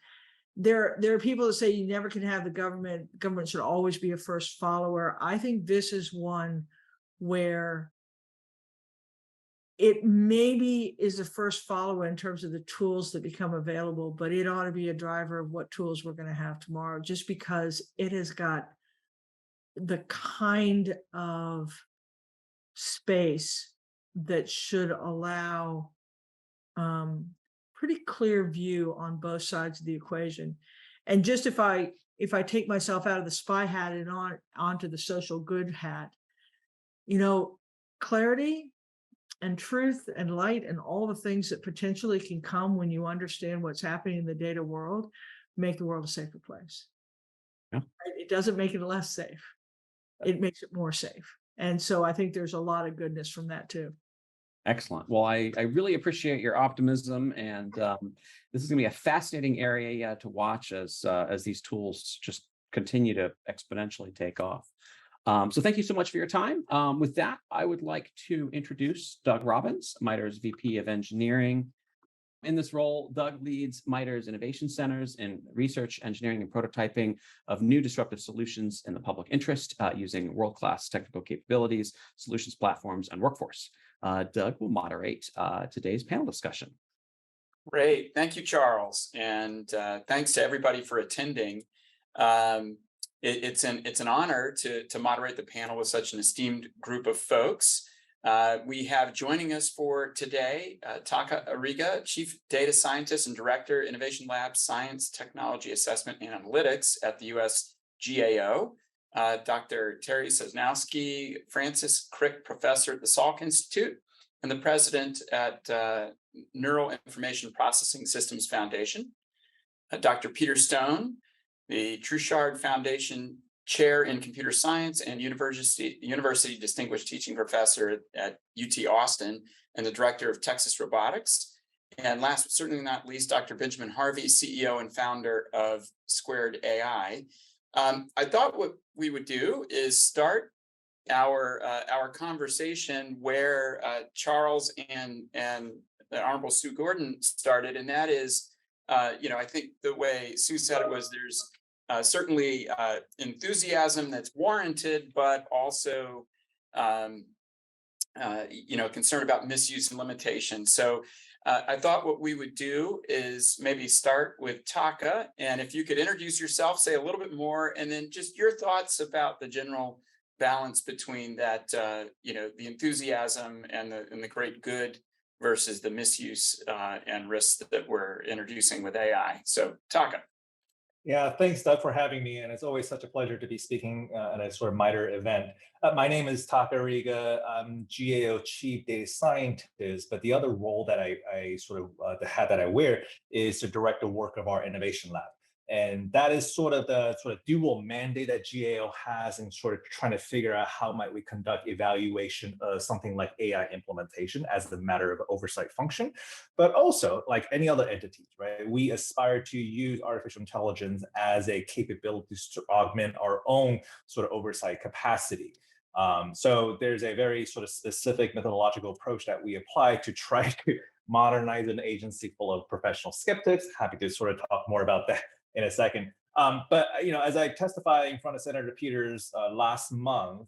There are people that say you never can have the government should always be a first follower. I think this is one where it maybe is a first follower in terms of the tools that become available, but it ought to be a driver of what tools we're going to have tomorrow, just because it has got the kind of space that should allow pretty clear view on both sides of the equation. And just if I take myself out of the spy hat and onto the social good hat, clarity and truth and light and all the things that potentially can come when you understand what's happening in the data world make the world a safer place. Yeah. It doesn't make it less safe. It makes it more safe. And so I think there's a lot of goodness from that too. Excellent. Well, I really appreciate your optimism, and this is going to be a fascinating area to watch as these tools just continue to exponentially take off. So thank you so much for your time. With that, I would like to introduce Doug Robbins, MITRE's VP of Engineering. In this role, Doug leads MITRE's innovation centers in research, engineering, and prototyping of new disruptive solutions in the public interest using world-class technical capabilities, solutions platforms, and workforce. Doug will moderate today's panel discussion. Great. Thank you, Charles. And thanks to everybody for attending. It's an honor to moderate the panel with such an esteemed group of folks. We have joining us for today, Topa Ariga, Chief Data Scientist and Director, Innovation Lab, Science, Technology Assessment and Analytics at the US GAO. Dr. Terry Sosnowski, Francis Crick Professor at the Salk Institute, and the President at Neural Information Processing Systems Foundation. Dr. Peter Stone, the Truchard Foundation Chair in Computer Science and University Distinguished Teaching Professor at UT Austin, and the Director of Texas Robotics. And last but certainly not least, Dr. Benjamin Harvey, CEO and founder of Squared AI. I thought what we would do is start our conversation where Charles and the Honorable Sue Gordon started, and that is, I think the way Sue said it was there's certainly enthusiasm that's warranted, but also concern about misuse and limitation. So I thought what we would do is maybe start with Taka, and if you could introduce yourself, say a little bit more, and then just your thoughts about the general balance between that, the enthusiasm and the great good versus the misuse and risks that we're introducing with AI. So Taka. Yeah, thanks, Doug, for having me. And it's always such a pleasure to be speaking at a sort of MITRE event. My name is Topa Ariga. I'm GAO Chief Data Scientist, but the other role that the hat that I wear is to direct the work of our innovation lab. And that is sort of the dual mandate that GAO has in sort of trying to figure out how might we conduct evaluation of something like AI implementation as a matter of oversight function. But also, like any other entities, right, we aspire to use artificial intelligence as a capability to augment our own sort of oversight capacity. So there's a very sort of specific methodological approach that we apply to try to modernize an agency full of professional skeptics. Happy to sort of talk more about that in a second. But as I testified in front of Senator Peters last month,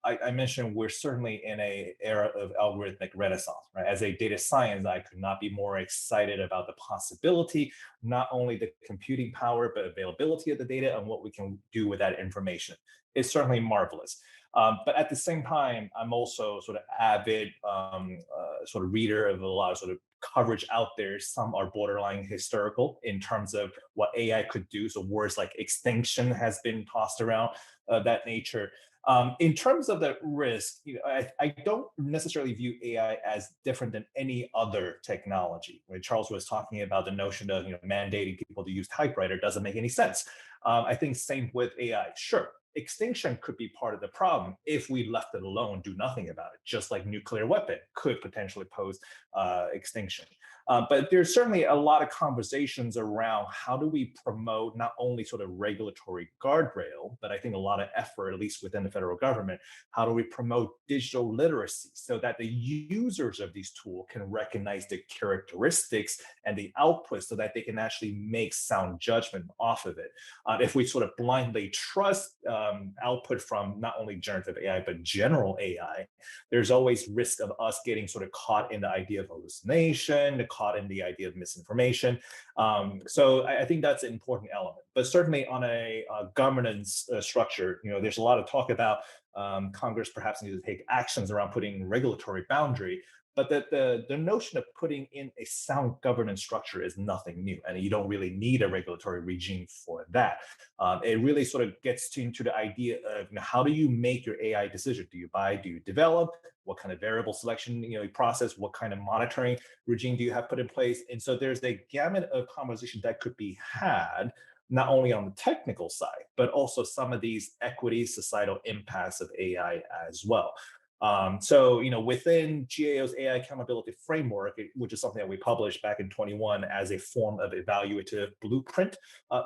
I mentioned we're certainly in an era of algorithmic renaissance, right? As a data science, I could not be more excited about the possibility, not only the computing power, but availability of the data and what we can do with that information. It's certainly marvelous. But at the same time, I'm also sort of avid sort of reader of a lot of sort of coverage out there. Some are borderline hysterical in terms of what AI could do. So words like extinction has been tossed around, that nature. In terms of the risk, I don't necessarily view AI as different than any other technology. When Charles was talking about the notion of mandating people to use typewriter doesn't make any sense. I think same with AI. Sure, extinction could be part of the problem if we left it alone, do nothing about it, just like nuclear weapon could potentially pose extinction. But there's certainly a lot of conversations around how do we promote not only sort of regulatory guardrail, but I think a lot of effort, at least within the federal government, how do we promote digital literacy so that the users of these tools can recognize the characteristics and the output so that they can actually make sound judgment off of it. If we sort of blindly trust output from not only generative AI, but general AI, there's always risk of us getting sort of caught in the idea of hallucination, caught in the idea of misinformation. So I think that's an important element. But certainly on a governance structure, there's a lot of talk about Congress perhaps needs to take actions around putting regulatory boundary. But the notion of putting in a sound governance structure is nothing new, and you don't really need a regulatory regime for that. It really sort of gets into the idea of how do you make your AI decision? Do you buy? Do you develop? What kind of variable selection process? What kind of monitoring regime do you have put in place? And so there's a gamut of conversation that could be had, not only on the technical side, but also some of these equity societal impacts of AI as well. So within GAO's AI accountability framework, which is something that we published back in 21 as a form of evaluative blueprint,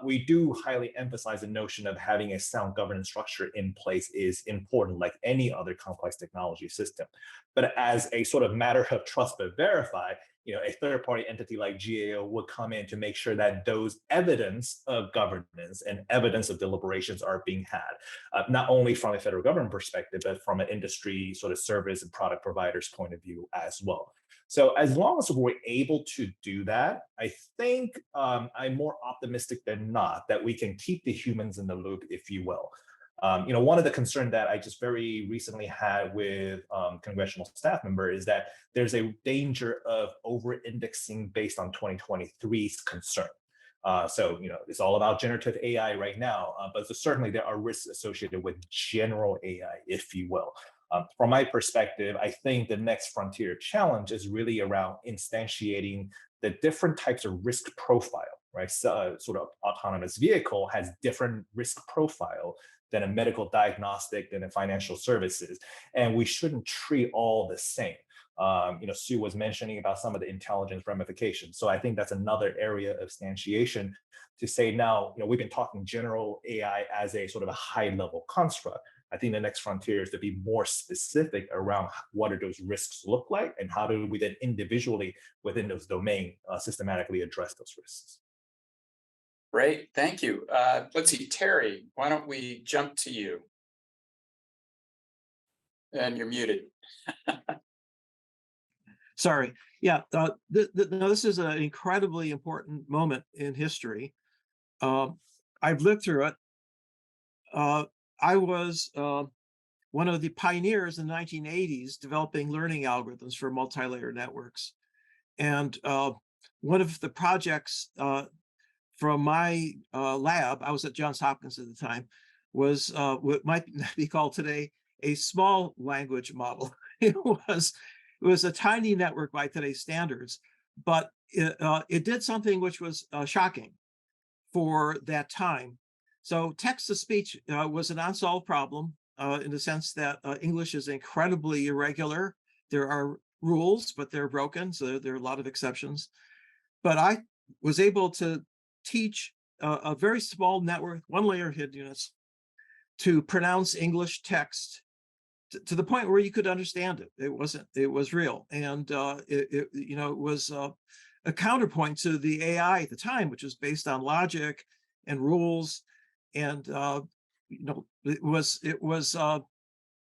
we do highly emphasize the notion of having a sound governance structure in place is important, like any other complex technology system. But as a sort of matter of trust but verify, a third-party entity like GAO would come in to make sure that those evidence of governance and evidence of deliberations are being had, not only from a federal government perspective, but from an industry sort of service and product providers point of view as well. So as long as we're able to do that, I think I'm more optimistic than not that we can keep the humans in the loop, if you will. One of the concerns that I just very recently had with congressional staff member is that there's a danger of over-indexing based on 2023's concern. It's all about generative AI right now, but certainly there are risks associated with general AI, if you will. From my perspective, I think the next frontier challenge is really around instantiating the different types of risk profile, right? So, sort of autonomous vehicle has different risk profile than a medical diagnostic, than a financial services. And we shouldn't treat all the same. Sue was mentioning about some of the intelligence ramifications. So I think that's another area of instantiation to say now, we've been talking general AI as a sort of a high level construct. I think the next frontier is to be more specific around what do those risks look like and how do we then individually within those domains systematically address those risks. Great, thank you. Let's see, Terry, why don't we jump to you? And you're muted. Sorry. Yeah, this is an incredibly important moment in history. I've lived through it. I was one of the pioneers in the 1980s developing learning algorithms for multi-layer networks. And one of the projects from my lab, I was at Johns Hopkins at the time, was what might be called today a small language model. It was a tiny network by today's standards, but it did something which was shocking for that time. So text-to-speech was an unsolved problem in the sense that English is incredibly irregular. There are rules, but they're broken, so there are a lot of exceptions. But I was able to teach a very small network, one layer of hidden units, to pronounce English text to the point where you could understand it. It was real. And it was a counterpoint to the AI at the time, which was based on logic and rules. And it was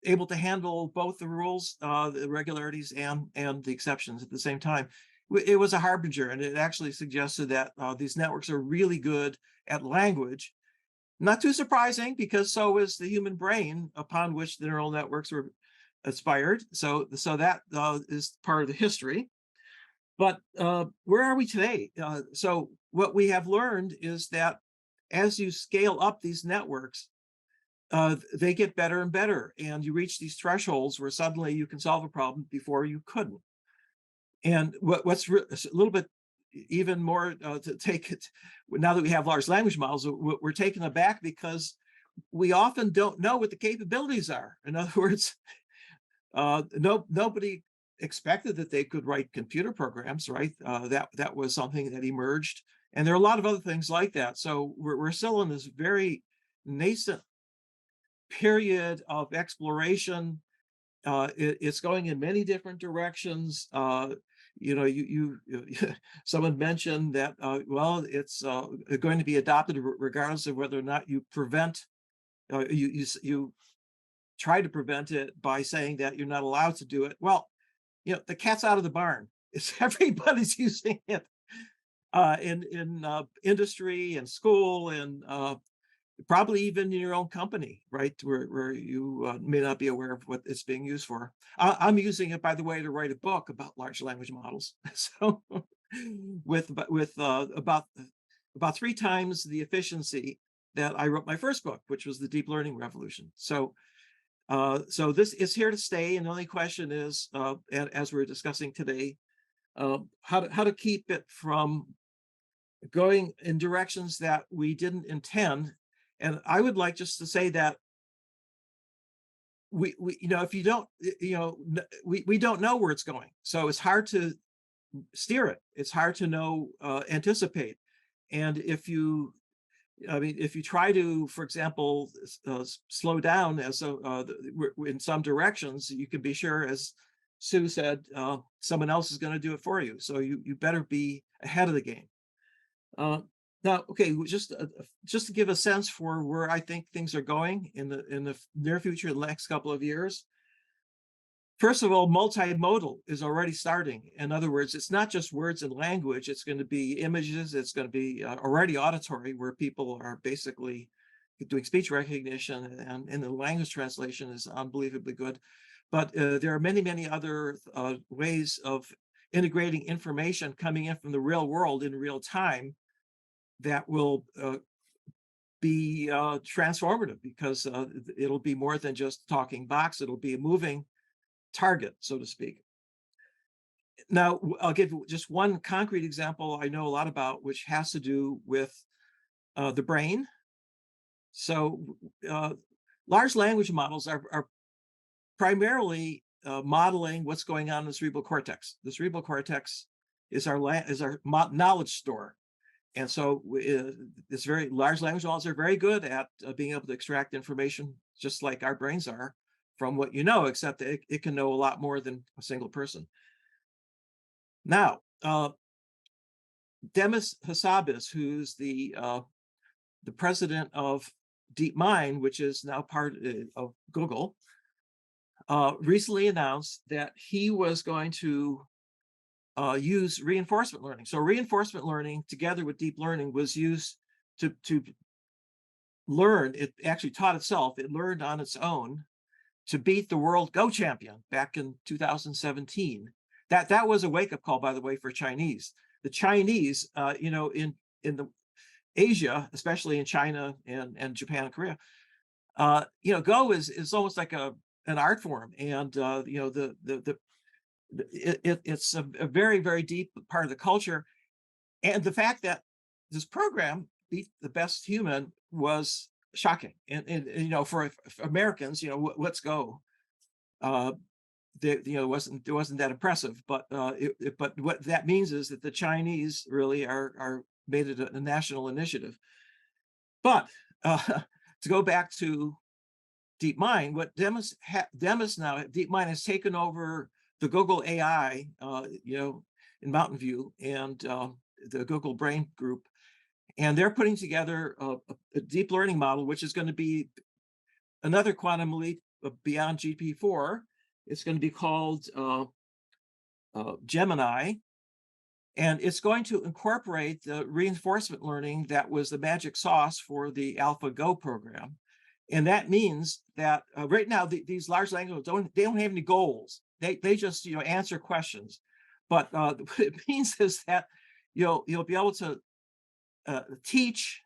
able to handle both the rules, the irregularities, and the exceptions at the same time. It was a harbinger, and it actually suggested that these networks are really good at language. Not too surprising, because so is the human brain, upon which the neural networks were inspired. So that is part of the history. But where are we today? So what we have learned is that as you scale up these networks, they get better and better, and you reach these thresholds where suddenly you can solve a problem before you couldn't. And what's a little bit even more to take it, now that we have large language models, we're taken aback because we often don't know what the capabilities are. In other words, nobody expected that they could write computer programs, right? That was something that emerged. And there are a lot of other things like that. So we're still in this very nascent period of exploration. It's going in many different directions. Someone mentioned that, it's going to be adopted regardless of whether or not you prevent, you try to prevent it by saying that you're not allowed to do it. Well, the cat's out of the barn. It's everybody's using it in industry and school and probably even in your own company, right? Where you may not be aware of what it's being used for. I'm using it, by the way, to write a book about large language models. So with about 3 times the efficiency that I wrote my first book, which was The Deep Learning Revolution. So this is here to stay. And the only question is, as we're discussing today, how to keep it from going in directions that we didn't intend. And I would like just to say that we if you don't, we don't know where it's going. So it's hard to steer it. It's hard to know, anticipate. And if you try to, for example, slow down in some directions, you can be sure, as Sue said, someone else is going to do it for you. So you better be ahead of the game. Now, okay, just to give a sense for where I think things are going in the near future, the next couple of years. First of all, multimodal is already starting. In other words, it's not just words and language. It's going to be images. It's going to be already auditory, where people are basically doing speech recognition, and the language translation is unbelievably good. But there are many, many other ways of integrating information coming in from the real world in real time that will be transformative, because it'll be more than just talking box. It'll be a moving target, so to speak. Now, I'll give just one concrete example I know a lot about, which has to do with the brain. So large language models are primarily modeling what's going on in the cerebral cortex. The cerebral cortex is our knowledge store. And so it's very large language models are very good at being able to extract information, just like our brains are, from what you know, except that it can know a lot more than a single person. Now, Demis Hassabis, who's the president of DeepMind, which is now part of Google, recently announced that he was going to use reinforcement learning. So reinforcement learning together with deep learning was used to learn. It actually taught itself. It learned on its own to beat the world Go champion back in 2017. That was a wake-up call, by the way, for Chinese. The Chinese, in the Asia, especially in China and Japan and Korea, Go is almost like an art form, and it's a very, very deep part of the culture. And the fact that this program beat the best human was shocking. And for Americans, let's go. It wasn't that impressive, but but what that means is that the Chinese really are made it a national initiative. But to go back to DeepMind, what Demis now, DeepMind has taken over the Google AI, in Mountain View, and the Google Brain Group, and they're putting together a deep learning model, which is going to be another quantum leap beyond GPT-4. It's going to be called Gemini, and it's going to incorporate the reinforcement learning that was the magic sauce for the AlphaGo program. And that means that right now these large language models don't have any goals. They just answer questions. But what it means is that you'll be able to teach,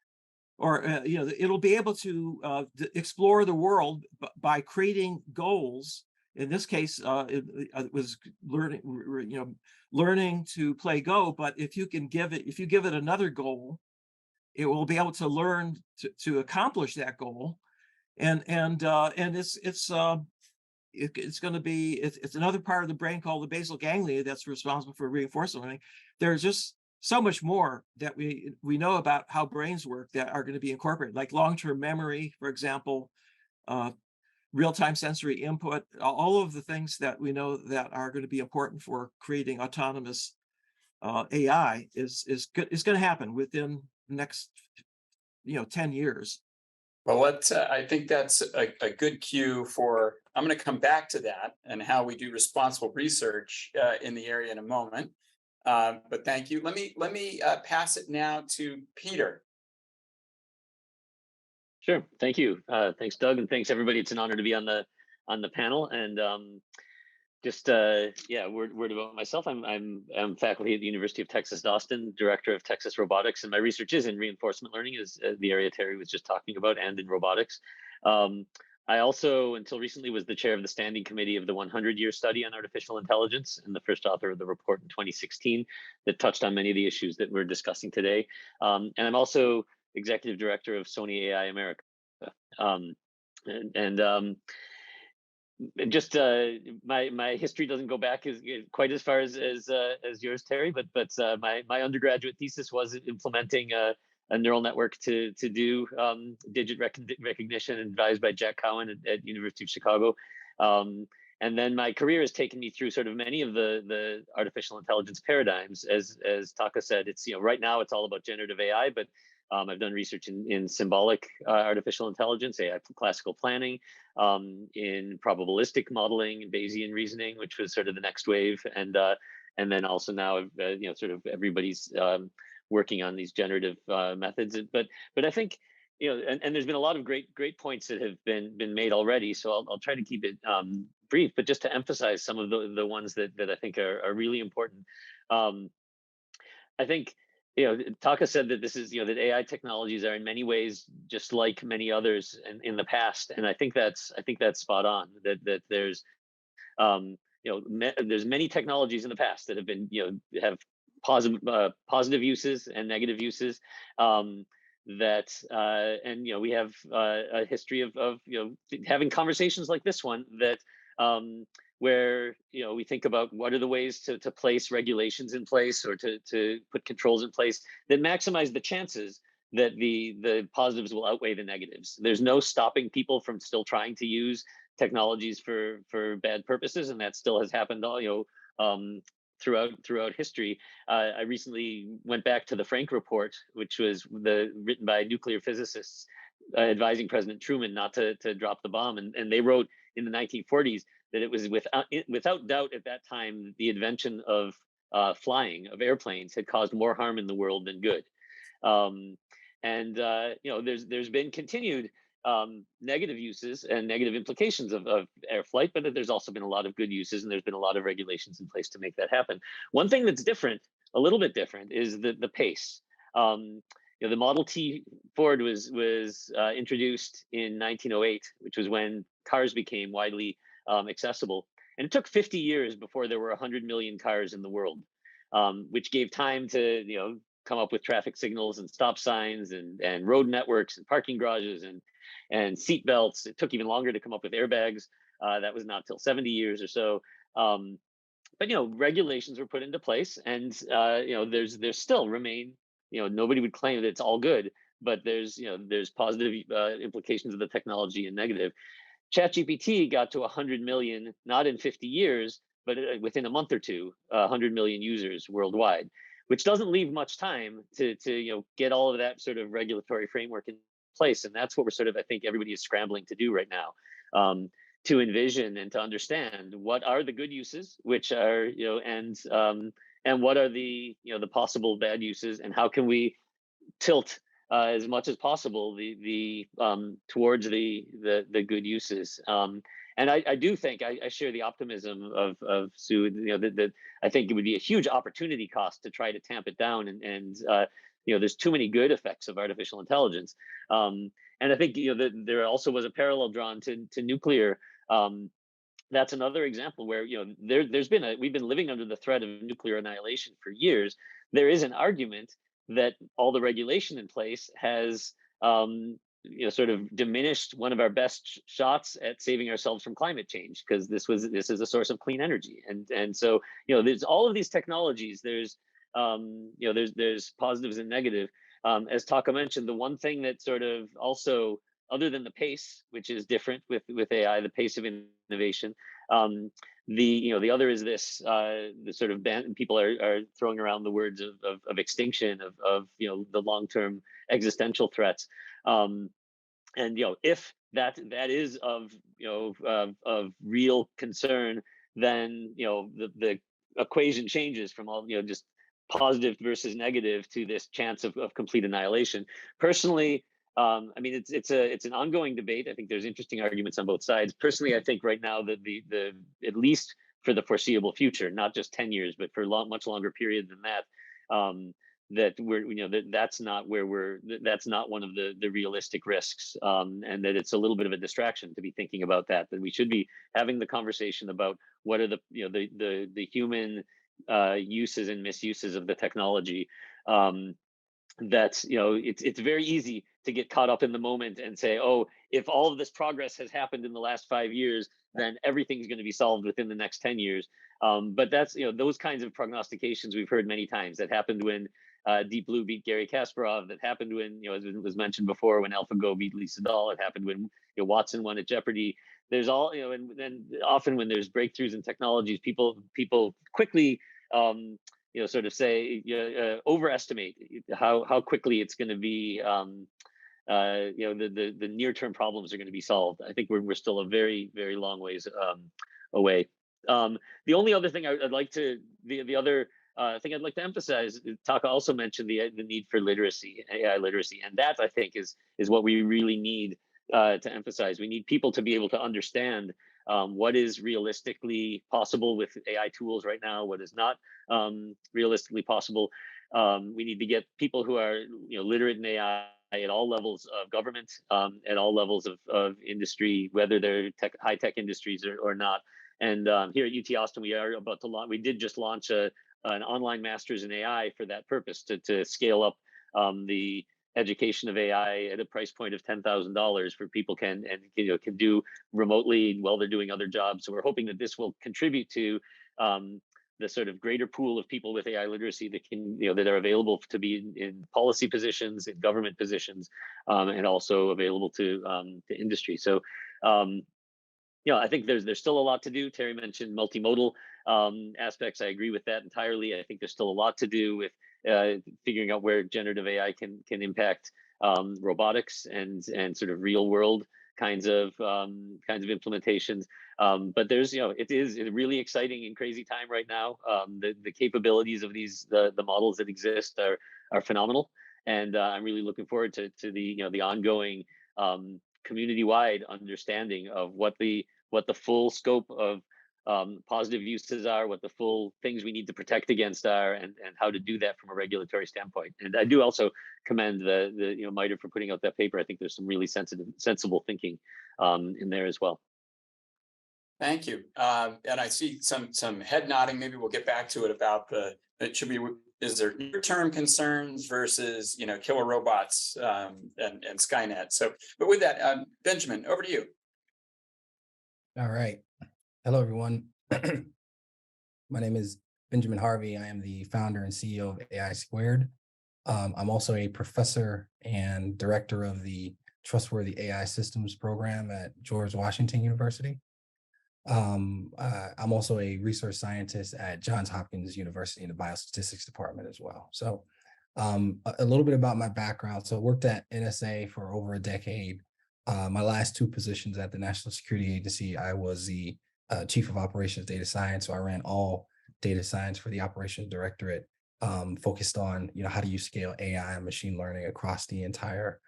or it'll be able to explore the world by creating goals. In this case, it was learning to play Go. But if you give it another goal, it will be able to learn to accomplish that goal. And it's going to be it's another part of the brain called the basal ganglia that's responsible for reinforcement learning. There's just so much more that we know about how brains work that are going to be incorporated, like long-term memory, for example, real-time sensory input, all of the things that we know that are going to be important for creating autonomous AI is going to happen within the next 10 years. Well, I think that's a good cue for, I'm going to come back to that and how we do responsible research in the area in a moment. But thank you. Let me pass it now to Peter. Sure. Thank you. Thanks, Doug, and thanks everybody. It's an honor to be on the panel. And word about myself. I'm faculty at the University of Texas at Austin, director of Texas Robotics, and my research is in reinforcement learning, is the area Terry was just talking about, and in robotics. I also, until recently, was the chair of the standing committee of the 100-year study on artificial intelligence, and the first author of the report in 2016 that touched on many of the issues that we're discussing today. And I'm also executive director of Sony AI America. My history doesn't go back quite as far as yours, Terry, but my undergraduate thesis was implementing a neural network to do digit recognition, advised by Jack Cowan at University of Chicago. And then my career has taken me through sort of many of the artificial intelligence paradigms. As Taka said, it's, right now it's all about generative AI, but I've done research in symbolic artificial intelligence, AI for classical planning, in probabilistic modeling, Bayesian reasoning, which was sort of the next wave, and then also now, sort of everybody's working on these generative methods. But I think, and there's been a lot of great points that have been made already. So I'll try to keep it brief, but just to emphasize some of the ones that I think are really important. I think, Taka said that this is, that AI technologies are in many ways just like many others in the past, and I think that's spot on. That there's there's many technologies in the past that have been, have positive uses and negative uses. And we have a history of having conversations like this one that where we think about what are the ways to place regulations in place, or to put controls in place that maximize the chances that the positives will outweigh the negatives. There's no stopping people from still trying to use technologies for bad purposes, and that still has happened all throughout history. I recently went back to the Frank Report, which was written by nuclear physicists advising President Truman not to drop the bomb, and they wrote in the 1940s that it was without doubt at that time the invention of flying, of airplanes, had caused more harm in the world than good. There's been continued negative uses and negative implications of air flight, but there's also been a lot of good uses, and there's been a lot of regulations in place to make that happen. One thing that's different, a little bit different, is the pace. The Model T Ford was introduced in 1908, which was when cars became widely accessible, and it took 50 years before there were 100 million cars in the world, which gave time to come up with traffic signals and stop signs and road networks and parking garages and seat belts. It took even longer to come up with airbags. That was not till 70 years or so. But regulations were put into place, and there's still remain. Nobody would claim that it's all good, but there's positive implications of the technology and negative. ChatGPT got to 100 million, not in 50 years, but within a month or two, 100 million users worldwide, which doesn't leave much time to get all of that sort of regulatory framework in place. And that's what we're sort of, I think everybody is scrambling to do right now, to envision and to understand what are the good uses, which are, and what are the possible bad uses, and how can we tilt as much as possible the towards the good uses. And I do think I share the optimism of Sue, that I think it would be a huge opportunity cost to try to tamp it down, and there's too many good effects of artificial intelligence. And I think that there also was a parallel drawn to nuclear. That's another example where we've been living under the threat of nuclear annihilation for years. There is an argument that all the regulation in place has sort of diminished one of our best shots at saving ourselves from climate change, because this is a source of clean energy, and so there's all of these technologies. There's positives and negative. As Taka mentioned, the one thing that sort of also, other than the pace, which is different with AI, the pace of innovation, the other is this the sort of people are throwing around the words of extinction, of the long-term existential threats, and if that is of real concern, then the equation changes from all just positive versus negative to this chance of complete annihilation. Personally, I mean, it's an ongoing debate. I think there's interesting arguments on both sides. Personally, I think right now that the at least for the foreseeable future, not just 10 years, but for a much longer period than that, that we're that's not where that's not one of the realistic risks, and that it's a little bit of a distraction to be thinking about that we should be having the conversation about what are the human uses and misuses of the technology. That it's very easy to get caught up in the moment and say, oh, if all of this progress has happened in the last 5 years, then everything's going to be solved within the next 10 years. But that's those kinds of prognostications we've heard many times. That happened when Deep Blue beat Gary Kasparov. That happened when, as was mentioned before, when AlphaGo beat Lee Sedol. It happened when Watson won at Jeopardy. there's all, and often when there's breakthroughs in technologies, people quickly sort of say, overestimate how quickly it's going to be, the near-term problems are going to be solved. I think we're still a very, very long ways away. The only other thing I'd like to, the other thing I'd like to emphasize, Taka also mentioned the need for literacy, AI literacy, and that I think is what we really need to emphasize. We need people to be able to understand what is realistically possible with AI tools right now, what is not realistically possible. We need to get people who are literate in AI at all levels of government, at all levels of industry, whether they're high tech industries or not. And here at UT Austin, we are about to launch. We did just launch an online master's in AI for that purpose, to scale up the education of AI at a price point of $10,000 for people can do remotely while they're doing other jobs. So we're hoping that this will contribute to the sort of greater pool of people with AI literacy that can, that are available to be in policy positions, in government positions, and also available to industry. So, I think there's still a lot to do. Terry mentioned multimodal aspects. I agree with that entirely. I think there's still a lot to do with figuring out where generative AI can impact robotics and sort of real world kinds of implementations. But there's, it is a really exciting and crazy time right now. The capabilities of the models that exist are phenomenal, and I'm really looking forward to the ongoing community-wide understanding of what the full scope of positive uses are, what the full things we need to protect against are, and how to do that from a regulatory standpoint. And I do also commend the MITRE for putting out that paper. I think there's some really sensible thinking in there as well. Thank you. And I see some head nodding. Maybe we'll get back to it about is there near-term concerns versus killer robots and Skynet. So, but with that, Benjamin, over to you. All right. Hello, everyone. My name is Benjamin Harvey. I am the founder and CEO of AI Squared. I'm also a professor and director of the Trustworthy AI Systems program at George Washington University. I'm also a research scientist at Johns Hopkins University in the biostatistics department as well. So a little bit about my background. So I worked at NSA for over a decade. My last two positions at the National Security Agency, I was the Chief of Operations Data Science. So I ran all data science for the Operations Directorate, focused on how do you scale AI and machine learning across the entire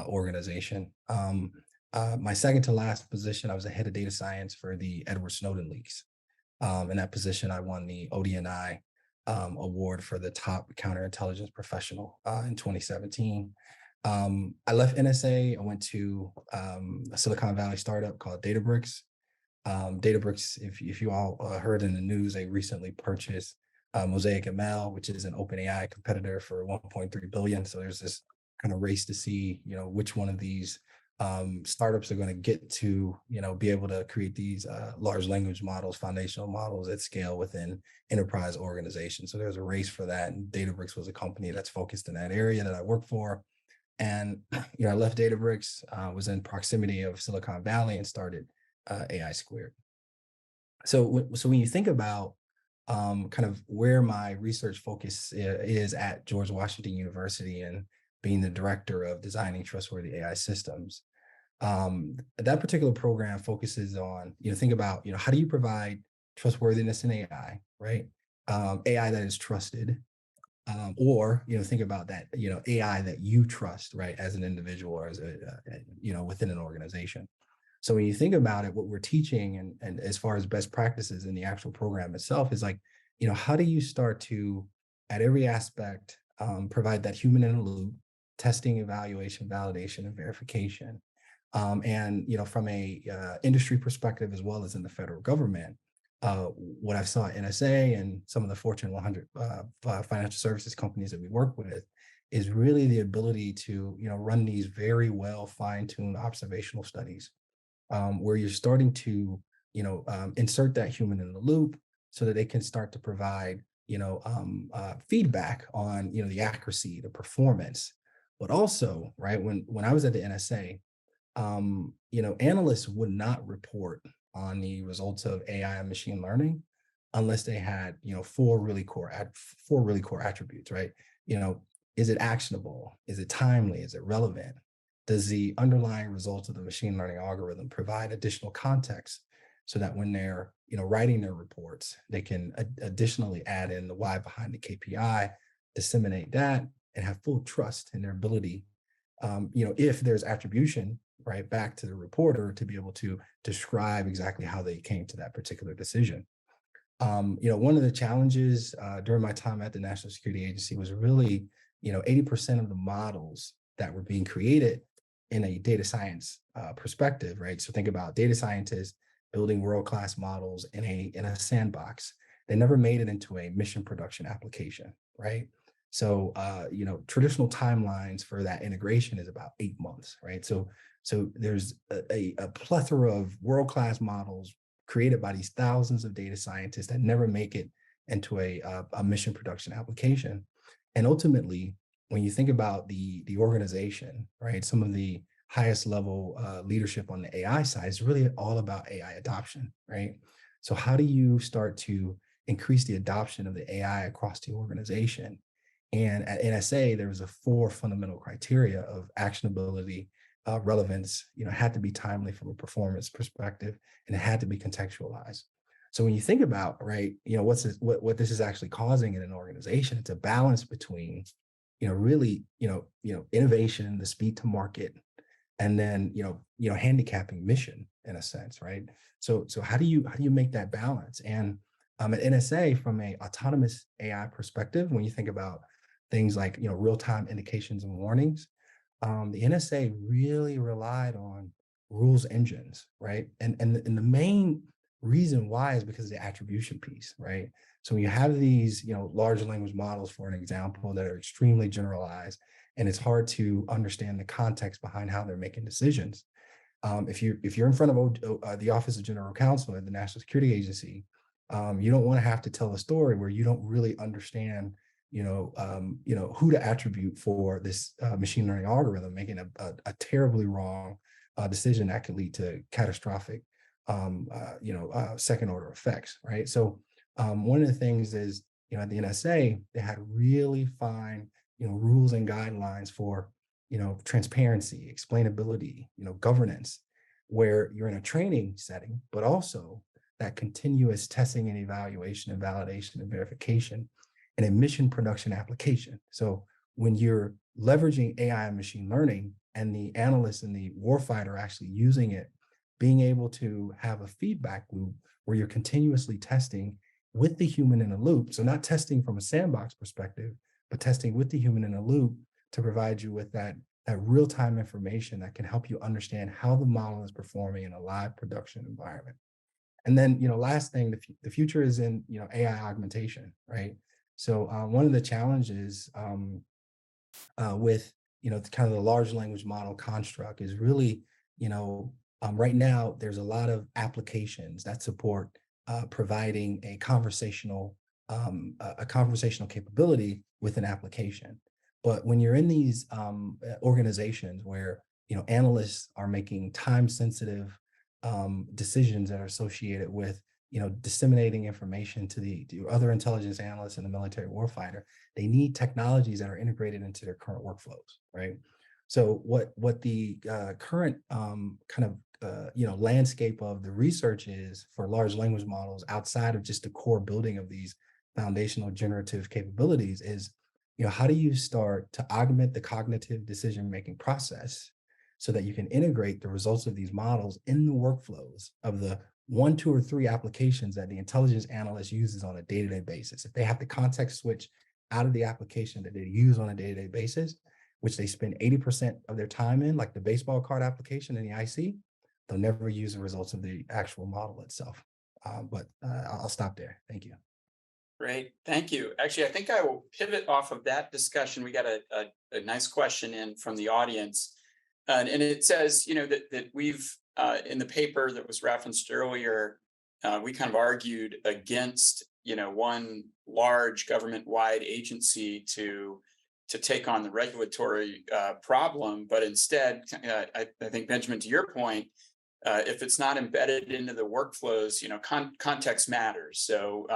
organization. My second to last position, I was the head of data science for the Edward Snowden leaks. In that position, I won the ODNI award for the top counterintelligence professional in 2017. I left NSA. I went to a Silicon Valley startup called Databricks. Databricks, if you all heard in the news, they recently purchased Mosaic ML, which is an OpenAI competitor for $1.3 billion. So there's this kind of race to see, which one of these startups are going to get to, be able to create these large language models, foundational models at scale within enterprise organizations. So there's a race for that. And Databricks was a company that's focused in that area that I work for. And, I left Databricks, was in proximity of Silicon Valley and started AI Squared. So when you think about kind of where my research focus is at George Washington University and being the director of designing trustworthy AI systems, that particular program focuses on, think about, how do you provide trustworthiness in AI, right? AI that is trusted, or, think about that, AI that you trust, right, as an individual or as a, within an organization. So when you think about it, what we're teaching and as far as best practices in the actual program itself is like, how do you start to, at every aspect, provide that human in the loop, testing, evaluation, validation, and verification. And, from a industry perspective, as well as in the federal government, what I saw at NSA and some of the Fortune 100 financial services companies that we work with is really the ability to, run these very well fine-tuned observational studies where you're starting to, insert that human in the loop so that they can start to provide, feedback on, the accuracy, the performance. But also, right, when I was at the NSA, analysts would not report on the results of AI and machine learning unless they had, four really core attributes, right? Is it actionable? Is it timely? Is it relevant? Does the underlying results of the machine learning algorithm provide additional context so that when they're, writing their reports, they can additionally add in the why behind the KPI, disseminate that, and have full trust in their ability, if there's attribution, right, back to the reporter to be able to describe exactly how they came to that particular decision. One of the challenges during my time at the National Security Agency was really, 80% of the models that were being created in a data science perspective, right? So think about data scientists building world-class models in a sandbox. They never made it into a mission production application, right? So, traditional timelines for that integration is about 8 months, right? So there's a plethora of world-class models created by these thousands of data scientists that never make it into a mission production application. And ultimately, when you think about the organization, right, some of the highest level leadership on the AI side is really all about AI adoption, right? So how do you start to increase the adoption of the AI across the organization? And at NSA, there was a 4 fundamental criteria of actionability, relevance, had to be timely from a performance perspective, and it had to be contextualized. So when you think about, right, what this is actually causing in an organization, it's a balance between, really, innovation, the speed to market, and then, handicapping mission in a sense, right? So how do you make that balance? And at NSA, from a autonomous AI perspective, when you think about things like, real-time indications and warnings, the NSA really relied on rules engines, right? And the main reason why is because of the attribution piece, right? So when you have these, large language models, for an example, that are extremely generalized, and it's hard to understand the context behind how they're making decisions. If you're in front of the Office of General Counsel at the National Security Agency, you don't want to have to tell a story where you don't really understand, who to attribute for this machine learning algorithm, making a terribly wrong decision that could lead to catastrophic, second order effects, right? So one of the things is, at the NSA, they had really fine, rules and guidelines for, transparency, explainability, governance, where you're in a training setting, but also that continuous testing and evaluation and validation and verification in a mission production application. So when you're leveraging AI and machine learning, and the analyst and the warfighter are actually using it, being able to have a feedback loop where you're continuously testing with the human in the loop. So not testing from a sandbox perspective, but testing with the human in the loop to provide you with that real-time information that can help you understand how the model is performing in a live production environment. And then, last thing, the future is in, AI augmentation, right? So one of the challenges with, kind of the large language model construct is really, right now, there's a lot of applications that support providing a conversational capability with an application. But when you're in these organizations where, analysts are making time-sensitive decisions that are associated with, disseminating information to the other intelligence analysts and the military warfighter, they need technologies that are integrated into their current workflows, right? So what the current landscape of the research is for large language models outside of just the core building of these foundational generative capabilities is, how do you start to augment the cognitive decision-making process so that you can integrate the results of these models in the workflows of the 1, 2, or 3 applications that the intelligence analyst uses on a day-to-day basis. If they have to context switch out of the application that they use on a day-to-day basis, which they spend 80% of their time in, like the baseball card application in the IC, they'll never use the results of the actual model itself. But I'll stop there. Thank you. Great, thank you. Actually, I think I will pivot off of that discussion. We got a nice question in from the audience. And it says, that we've, in the paper that was referenced earlier, we kind of argued against, one large government-wide agency to to take on the regulatory problem, but instead, I think, Benjamin, to your point, if it's not embedded into the workflows, context matters. So,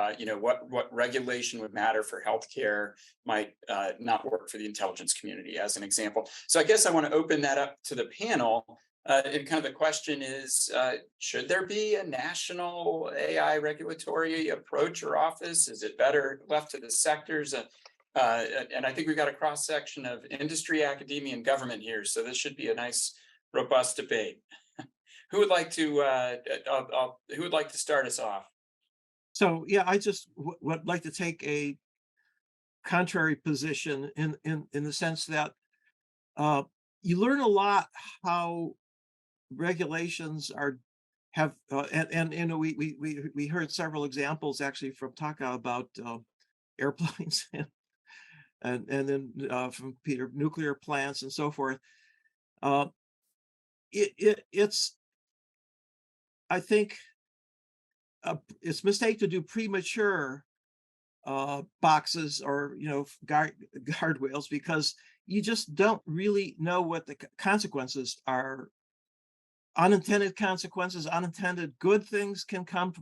what regulation would matter for healthcare might not work for the intelligence community, as an example. So, I guess I want to open that up to the panel. And kind of the question is, should there be a national AI regulatory approach or office? Is it better left to the sectors? And I think we've got a cross section of industry, academia, and government here. So this should be a nice, robust debate. Who would like to start us off? So yeah, I just would like to take a contrary position in the sense that you learn a lot how regulations have and we heard several examples actually from Taka about airplanes and then from Peter, nuclear plants and so forth. It's I think it's a mistake to do premature boxes or guardrails, because you just don't really know what the consequences are. Unintended consequences, unintended good things can come.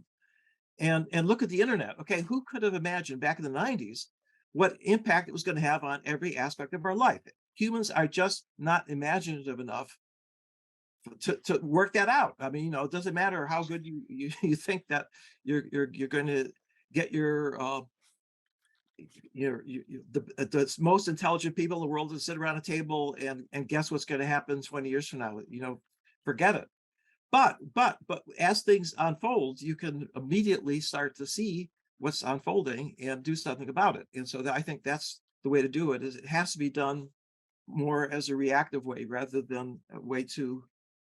And look at the internet. Okay, who could have imagined back in the 90s what impact it was going to have on every aspect of our life? Humans are just not imaginative enough to work that out. I mean, it doesn't matter how good you think that you're going to get the most intelligent people in the world to sit around a table and guess what's going to happen 20 years from now. Forget it. But as things unfold, you can immediately start to see what's unfolding and do something about it. And so I think that's the way to do it. Is it has to be done more as a reactive way rather than a way to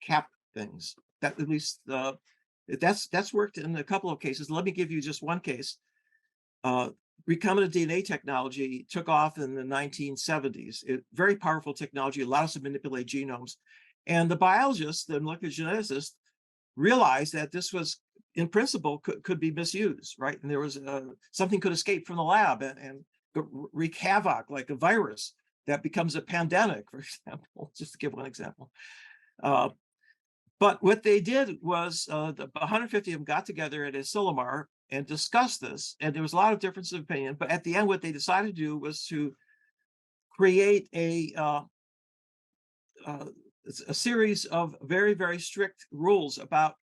cap things. That at least that's worked in a couple of cases. Let me give you just one case. Recombinant DNA technology took off in the 1970s. Very powerful technology, allowed us to manipulate genomes. And the biologists, the molecular geneticists, realized that this was, in principle, could be misused, right? And there was something could escape from the lab and wreak havoc, like a virus that becomes a pandemic, for example, just to give one example. But what they did was 150 of them got together at Asilomar and discussed this, and there was a lot of difference of opinion. But at the end, what they decided to do was to create a series of very, very strict rules about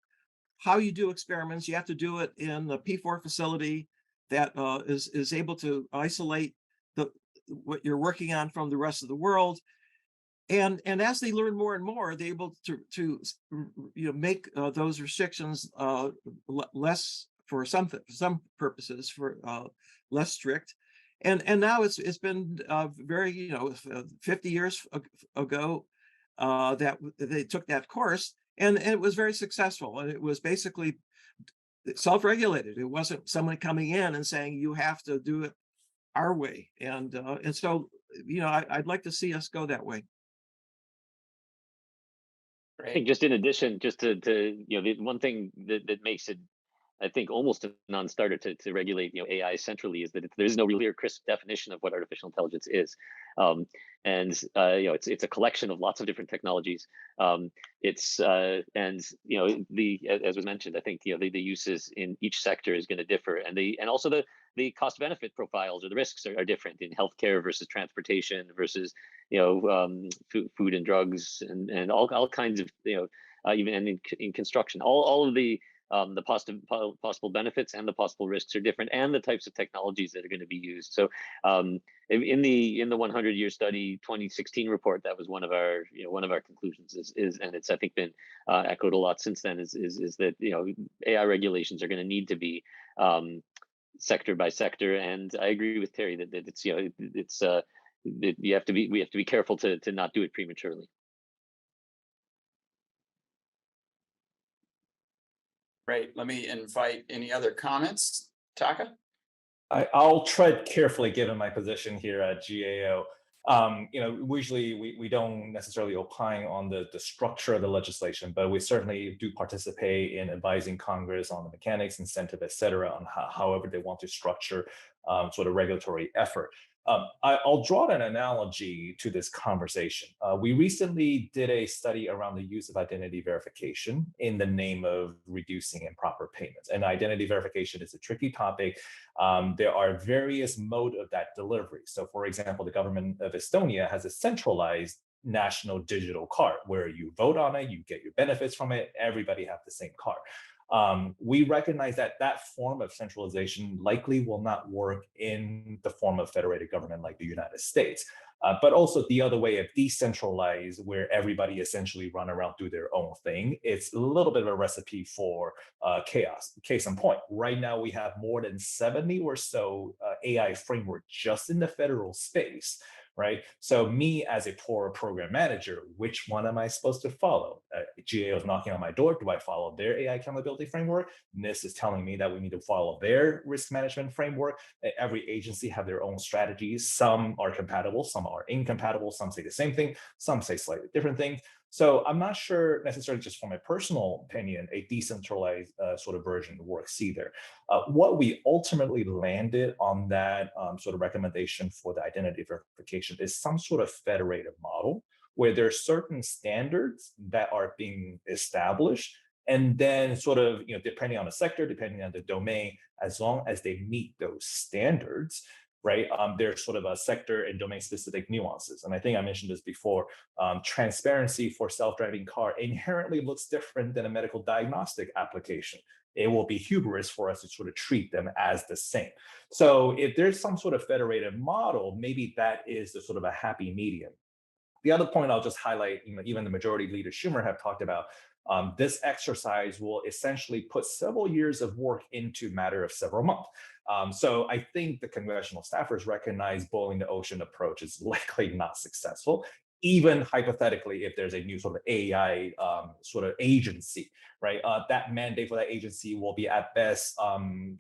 how you do experiments. You have to do it in the P4 facility that is able to isolate what you're working on from the rest of the world. And as they learn more and more, they're able to make those restrictions less, for some purposes, for less strict. And now it's been very 50 years ago that they took that course, and it was very successful. And it was basically self-regulated. It wasn't someone coming in and saying you have to do it our way. And so I'd like to see us go that way. I think just in addition, just to the one thing that makes it, I think, almost a non-starter to regulate AI centrally is that there's no really clear, crisp definition of what artificial intelligence is, and it's a collection of lots of different technologies. As was mentioned, I think the uses in each sector is going to differ, and also the cost benefit profiles or the risks are different in healthcare versus transportation versus food and drugs and all kinds of even in construction, all of the possible benefits and the possible risks are different, and the types of technologies that are going to be used. So in the 100-year study 2016 report, that was one of our conclusions is and it's I think been echoed a lot since then is that AI regulations are going to need to be sector by sector. And I agree with Terry that we have to be careful to not do it prematurely. Great. Let me invite any other comments. Taka? I'll tread carefully given my position here at GAO. Usually we don't necessarily opine on the structure of the legislation, but we certainly do participate in advising Congress on the mechanics, incentive, et cetera, on however they want to structure sort of regulatory effort. I'll draw an analogy to this conversation. We recently did a study around the use of identity verification in the name of reducing improper payments. And identity verification is a tricky topic. There are various modes of that delivery. So for example, the government of Estonia has a centralized national digital card where you vote on it, you get your benefits from it, everybody have the same card. We recognize that that form of centralization likely will not work in the form of federated government like the United States, but also the other way of decentralized, where everybody essentially run around do their own thing. It's a little bit of a recipe for chaos. Case in point, right now we have more than 70 or so AI framework just in the federal space. Right. So me as a poor program manager, which one am I supposed to follow? GAO is knocking on my door. Do I follow their AI accountability framework? NIST is telling me that we need to follow their risk management framework. Every agency have their own strategies. Some are compatible, some are incompatible. Some say the same thing, some say slightly different things. So I'm not sure necessarily, just from my personal opinion, a decentralized sort of version works either. What we ultimately landed on that sort of recommendation for the identity verification is some sort of federated model where there are certain standards that are being established, and then sort of, depending on the sector, depending on the domain, as long as they meet those standards, right? There's sort of a sector and domain specific nuances. And I think I mentioned this before, transparency for self-driving car inherently looks different than a medical diagnostic application. It will be hubris for us to sort of treat them as the same. So if there's some sort of federated model, maybe that is the sort of a happy medium. The other point I'll just highlight, even the majority leader Schumer have talked about, this exercise will essentially put several years of work into a matter of several months. So I think the congressional staffers recognize boiling the ocean approach is likely not successful, even hypothetically, if there's a new sort of AI sort of agency, right? That mandate for that agency will be at best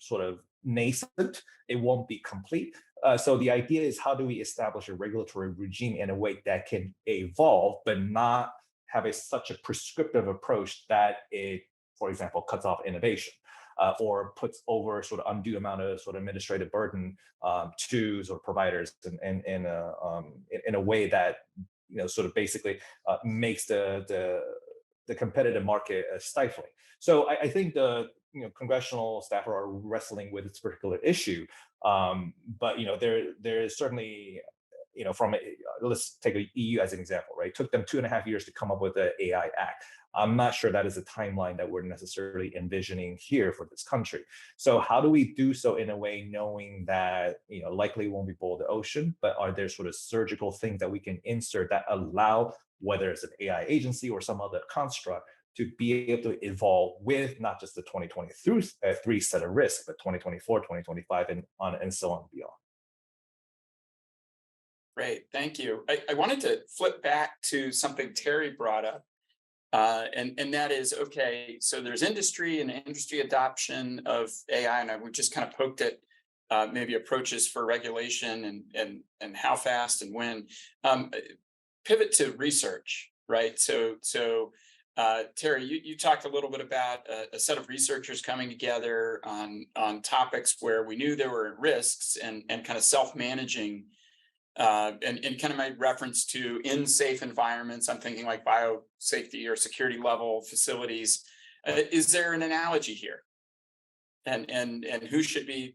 sort of nascent. It won't be complete. So the idea is, how do we establish a regulatory regime in a way that can evolve, but not have such a prescriptive approach that it, for example, cuts off innovation or puts over sort of undue amount of sort of administrative burden to sort of providers in a way that sort of basically makes the competitive market stifling. So I think the congressional staff are wrestling with this particular issue, but there is certainly let's take the EU as an example, right? It took them 2.5 years to come up with the AI Act. I'm not sure that is a timeline that we're necessarily envisioning here for this country. So how do we do so in a way knowing that likely won't be boil the ocean, but are there sort of surgical things that we can insert that allow, whether it's an AI agency or some other construct, to be able to evolve with not just the 2023 set of risks, but 2024, 2025, and so on and beyond. Great, thank you. I wanted to flip back to something Terry brought up, and that is, okay, so there's industry and industry adoption of AI, and we just kind of poked at maybe approaches for regulation and how fast and when. Pivot to research, right? So Terry, you talked a little bit about a set of researchers coming together on topics where we knew there were risks and kind of self-managing. And kind of my reference to in safe environments, I'm thinking like biosafety or security level facilities. Is there an analogy here? And who should be,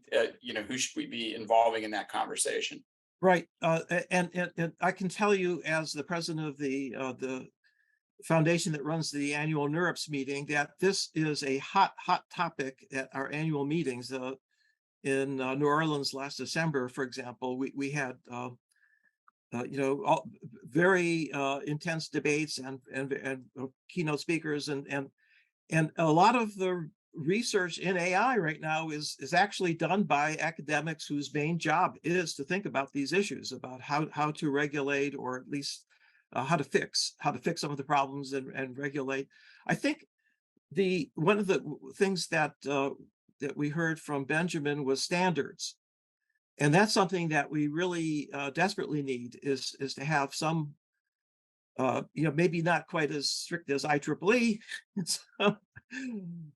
who should we be involving in that conversation? Right. And I can tell you, as the president of the foundation that runs the annual NeurIPS meeting, that this is a hot topic at our annual meetings. In New Orleans last December, for example, we had very intense debates and keynote speakers, and a lot of the research in AI right now is actually done by academics whose main job is to think about these issues, about how to regulate, or at least how to fix some of the problems and regulate. I think one of the things that we heard from Benjamin was standards. And that's something that we really desperately need, is to have some, maybe not quite as strict as IEEE,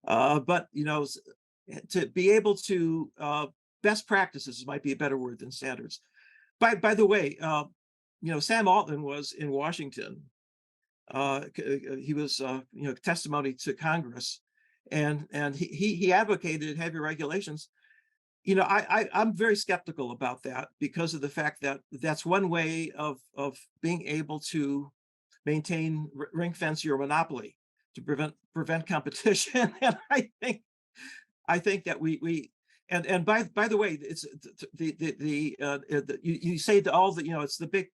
but to be able to best practices might be a better word than standards. By the way, Sam Altman was in Washington. He was, testimony to Congress, and he advocated heavy regulations. I'm very skeptical about that because of the fact that that's one way of being able to maintain ring fence your monopoly to prevent competition. And I think that we and by the way, it's you say to all the it's the big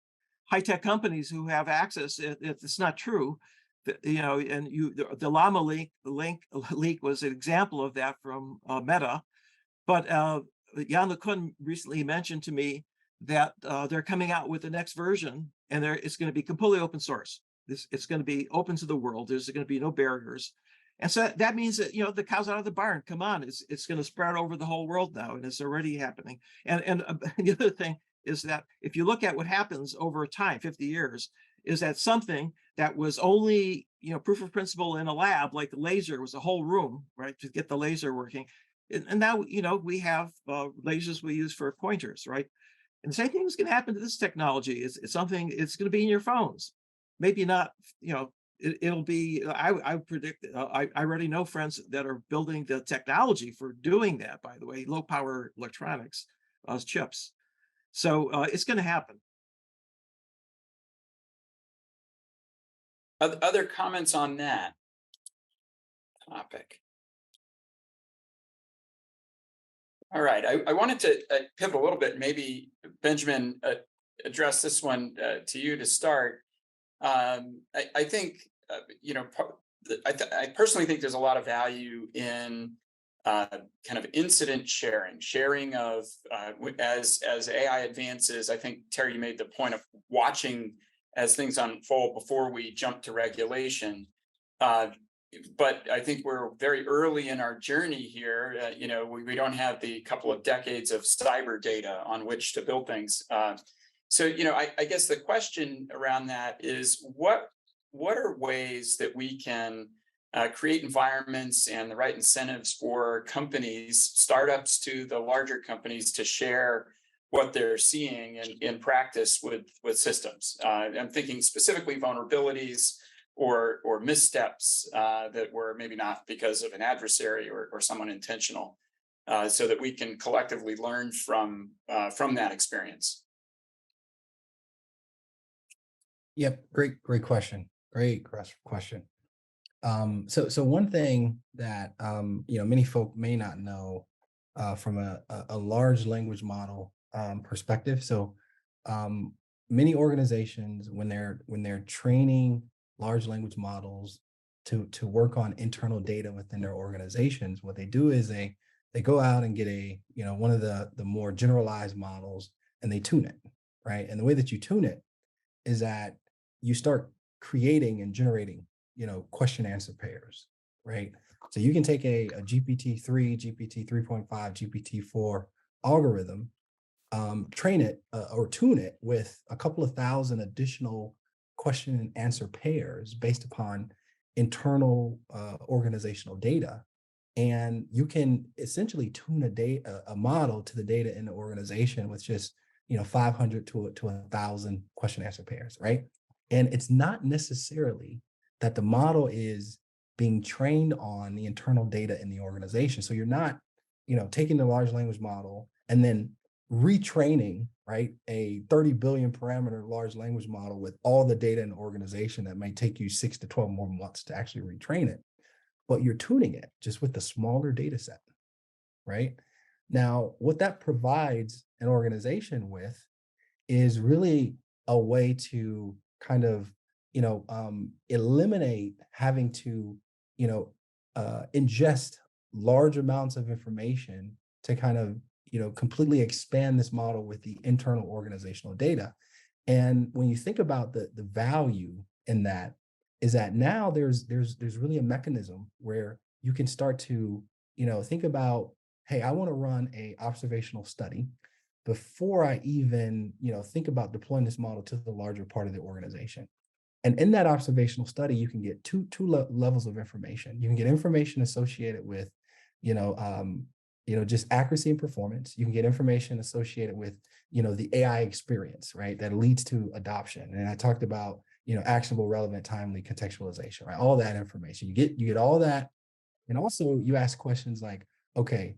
high tech companies who have access. It's not true. And the llama leak was an example of that from Meta. But Jan LeCun recently mentioned to me that they're coming out with the next version, and it's going to be completely open source. It's going to be open to the world. There's going to be no barriers. And so that means that, the cow's out of the barn. Come on, it's going to spread over the whole world now, and it's already happening. And the other thing is that if you look at what happens over time, 50 years, is that something that was only, proof of principle in a lab, like the laser was a whole room, right, to get the laser working. And now, we have lasers we use for pointers, right? And the same thing is going to happen to this technology. It's something, it's going to be in your phones. Maybe not, it'll be, I predict, I already know friends that are building the technology for doing that, by the way, low power electronics, chips. So it's going to happen. Other comments on that topic? All right, I wanted to pivot a little bit. Maybe Benjamin, address this one to you to start. I think I personally think there's a lot of value in kind of incident sharing of as AI advances. I think Terry, you made the point of watching as things unfold before we jump to regulation. But I think we're very early in our journey here. We don't have the couple of decades of cyber data on which to build things. So I guess the question around that is what are ways that we can create environments and the right incentives for companies, startups to the larger companies, to share what they're seeing in practice with systems. I'm thinking specifically vulnerabilities or missteps that were maybe not because of an adversary or someone intentional, so that we can collectively learn from that experience. Yep, great question. Great question. So one thing that many folk may not know from a large language model perspective. So many organizations, when they're training large language models to work on internal data within their organizations, what they do is they go out and get one of the more generalized models, and they tune it, right? And the way that you tune it is that you start creating and generating question answer pairs, right? So you can take a GPT-3, GPT 3.5, GPT-4 algorithm, train it or tune it with a couple of thousand additional question and answer pairs based upon internal organizational data. And you can essentially tune a model to the data in the organization with just 500 to 1,000 question answer pairs, right? And it's not necessarily that the model is being trained on the internal data in the organization. So you're not, taking the large language model and then retraining, right, a 30 billion parameter large language model with all the data in the organization that may take you 6 to 12 more months to actually retrain it. But you're tuning it just with a smaller data set, right? Now, what that provides an organization with is really a way to kind of, eliminate having to, ingest large amounts of information to kind of, completely expand this model with the internal organizational data. And when you think about the value in that, is that now there's really a mechanism where you can start to, think about, hey, I want to run a observational study before I even, think about deploying this model to the larger part of the organization. And in that observational study, you can get two levels of information. You can get information associated with, just accuracy and performance. You can get information associated with, the AI experience, right? That leads to adoption. And I talked about, actionable, relevant, timely contextualization, right? All that information. You get all that. And also you ask questions like, okay,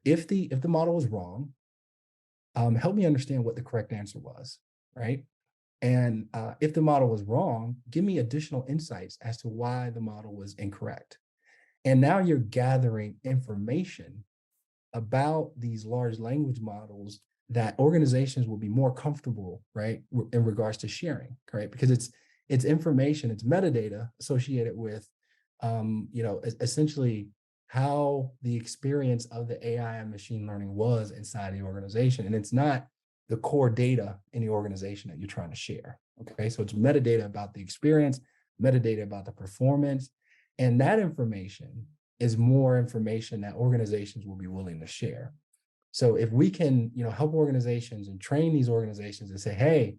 if the model was wrong, help me understand what the correct answer was, right? And if the model was wrong, give me additional insights as to why the model was incorrect. And now you're gathering information about these large language models that organizations will be more comfortable, right, in regards to sharing, right? Because it's information, it's metadata associated with, essentially how the experience of the AI and machine learning was inside the organization. And it's not the core data in the organization that you're trying to share, okay? So it's metadata about the experience, metadata about the performance, and that information is more information that organizations will be willing to share. So if we can, help organizations and train these organizations and say, hey,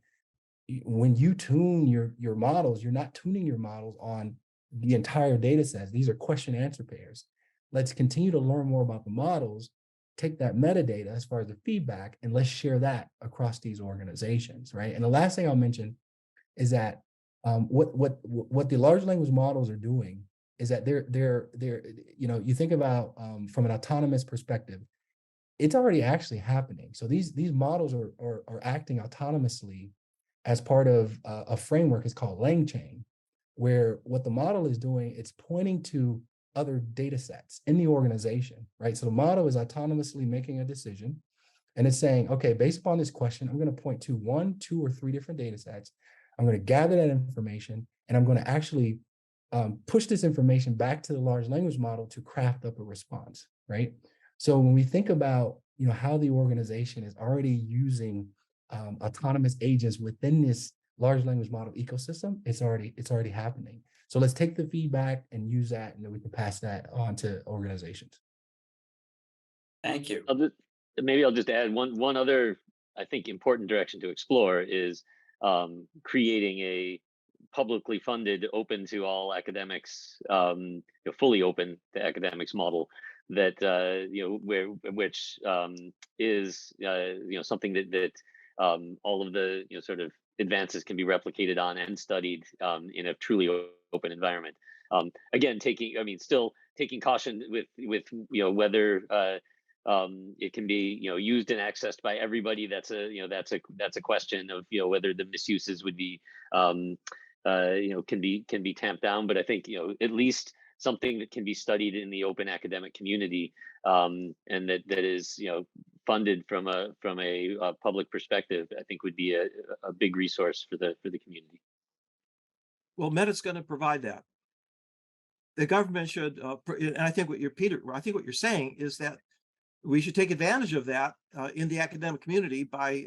when you tune your models, you're not tuning your models on the entire data sets. These are question answer pairs. Let's continue to learn more about the models, take that metadata as far as the feedback, and let's share that across these organizations, right? And the last thing I'll mention is that what the large language models are doing is that they're you think about from an autonomous perspective, it's already actually happening. So these models are acting autonomously as part of a framework is called LangChain, where what the model is doing, it's pointing to other data sets in the organization, right? So the model is autonomously making a decision, and it's saying, okay, based upon this question, I'm going to point to 1, 2, or 3 different data sets. I'm going to gather that information, and I'm going to actually push this information back to the large language model to craft up a response, right? So when we think about, how the organization is already using autonomous agents within this large language model ecosystem, it's already happening. So let's take the feedback and use that, and then we can pass that on to organizations. Thank you. Maybe I'll just add one other, I think, important direction to explore is creating a publicly funded, open to all academics, fully open to academics model that which is something that all of the sort of advances can be replicated on and studied in a truly open environment. Again, still taking caution with whether it can be used and accessed by everybody. That's a question of whether the misuses would be can be tamped down. But I think at least something that can be studied in the open academic community, and that is funded from a public perspective, I think would be a big resource for the community. Well, Meta's going to provide that. The government should, and I think what you're saying is that we should take advantage of that in the academic community by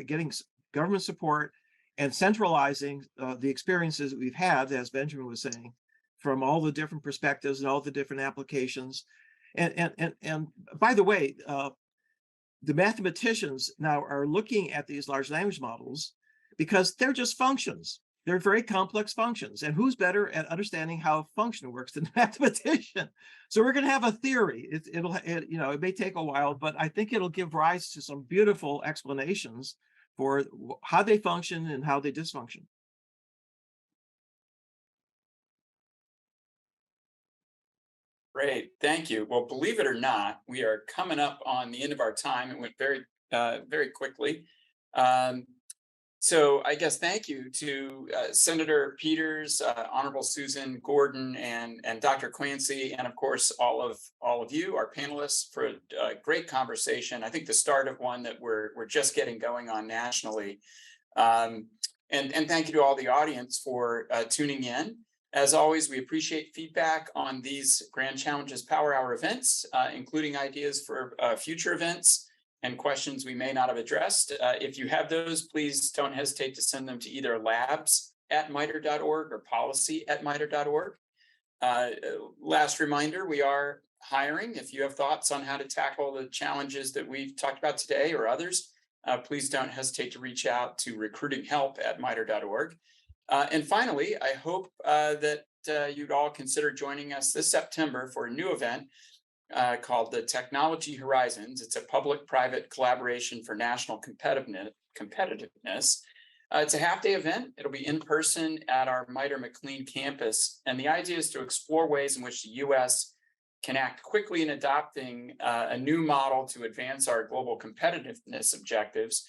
getting government support and centralizing the experiences that we've had, as Benjamin was saying, from all the different perspectives and all the different applications. And by the way, the mathematicians now are looking at these large language models because they're just functions. They're very complex functions. And who's better at understanding how a function works than a mathematician? So we're going to have a theory. It may take a while, but I think it'll give rise to some beautiful explanations for how they function and how they dysfunction. Great, thank you. Well, believe it or not, we are coming up on the end of our time. It went very quickly. So I guess thank you to Senator Peters, Honorable Susan Gordon, and Dr. Clancy, and of course all of you, our panelists, for a great conversation. I think the start of one that we're just getting going on nationally. And thank you to all the audience for tuning in. As always, we appreciate feedback on these Grand Challenges Power Hour events, including ideas for future events and questions we may not have addressed. If you have those, please don't hesitate to send them to either labs@mitre.org or policy@mitre.org. Last reminder, we are hiring. If you have thoughts on how to tackle the challenges that we've talked about today or others, please don't hesitate to reach out to recruitinghelp@mitre.org. And finally, I hope that you'd all consider joining us this September for a new event called the Technology Horizons. It's a public-private collaboration for national competitiveness. It's a half-day event. It'll be in person at our MITRE McLean campus. And the idea is to explore ways in which the U.S. can act quickly in adopting a new model to advance our global competitiveness objectives.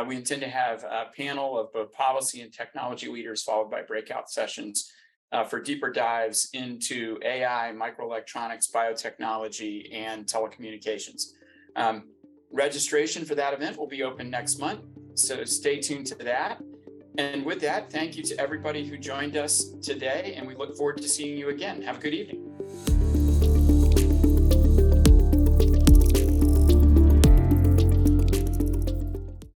We intend to have a panel of both policy and technology leaders, followed by breakout sessions for deeper dives into AI, microelectronics, biotechnology, and telecommunications. Registration for that event will be open next month, so stay tuned to that. And with that, thank you to everybody who joined us today, and we look forward to seeing you again. Have a good evening.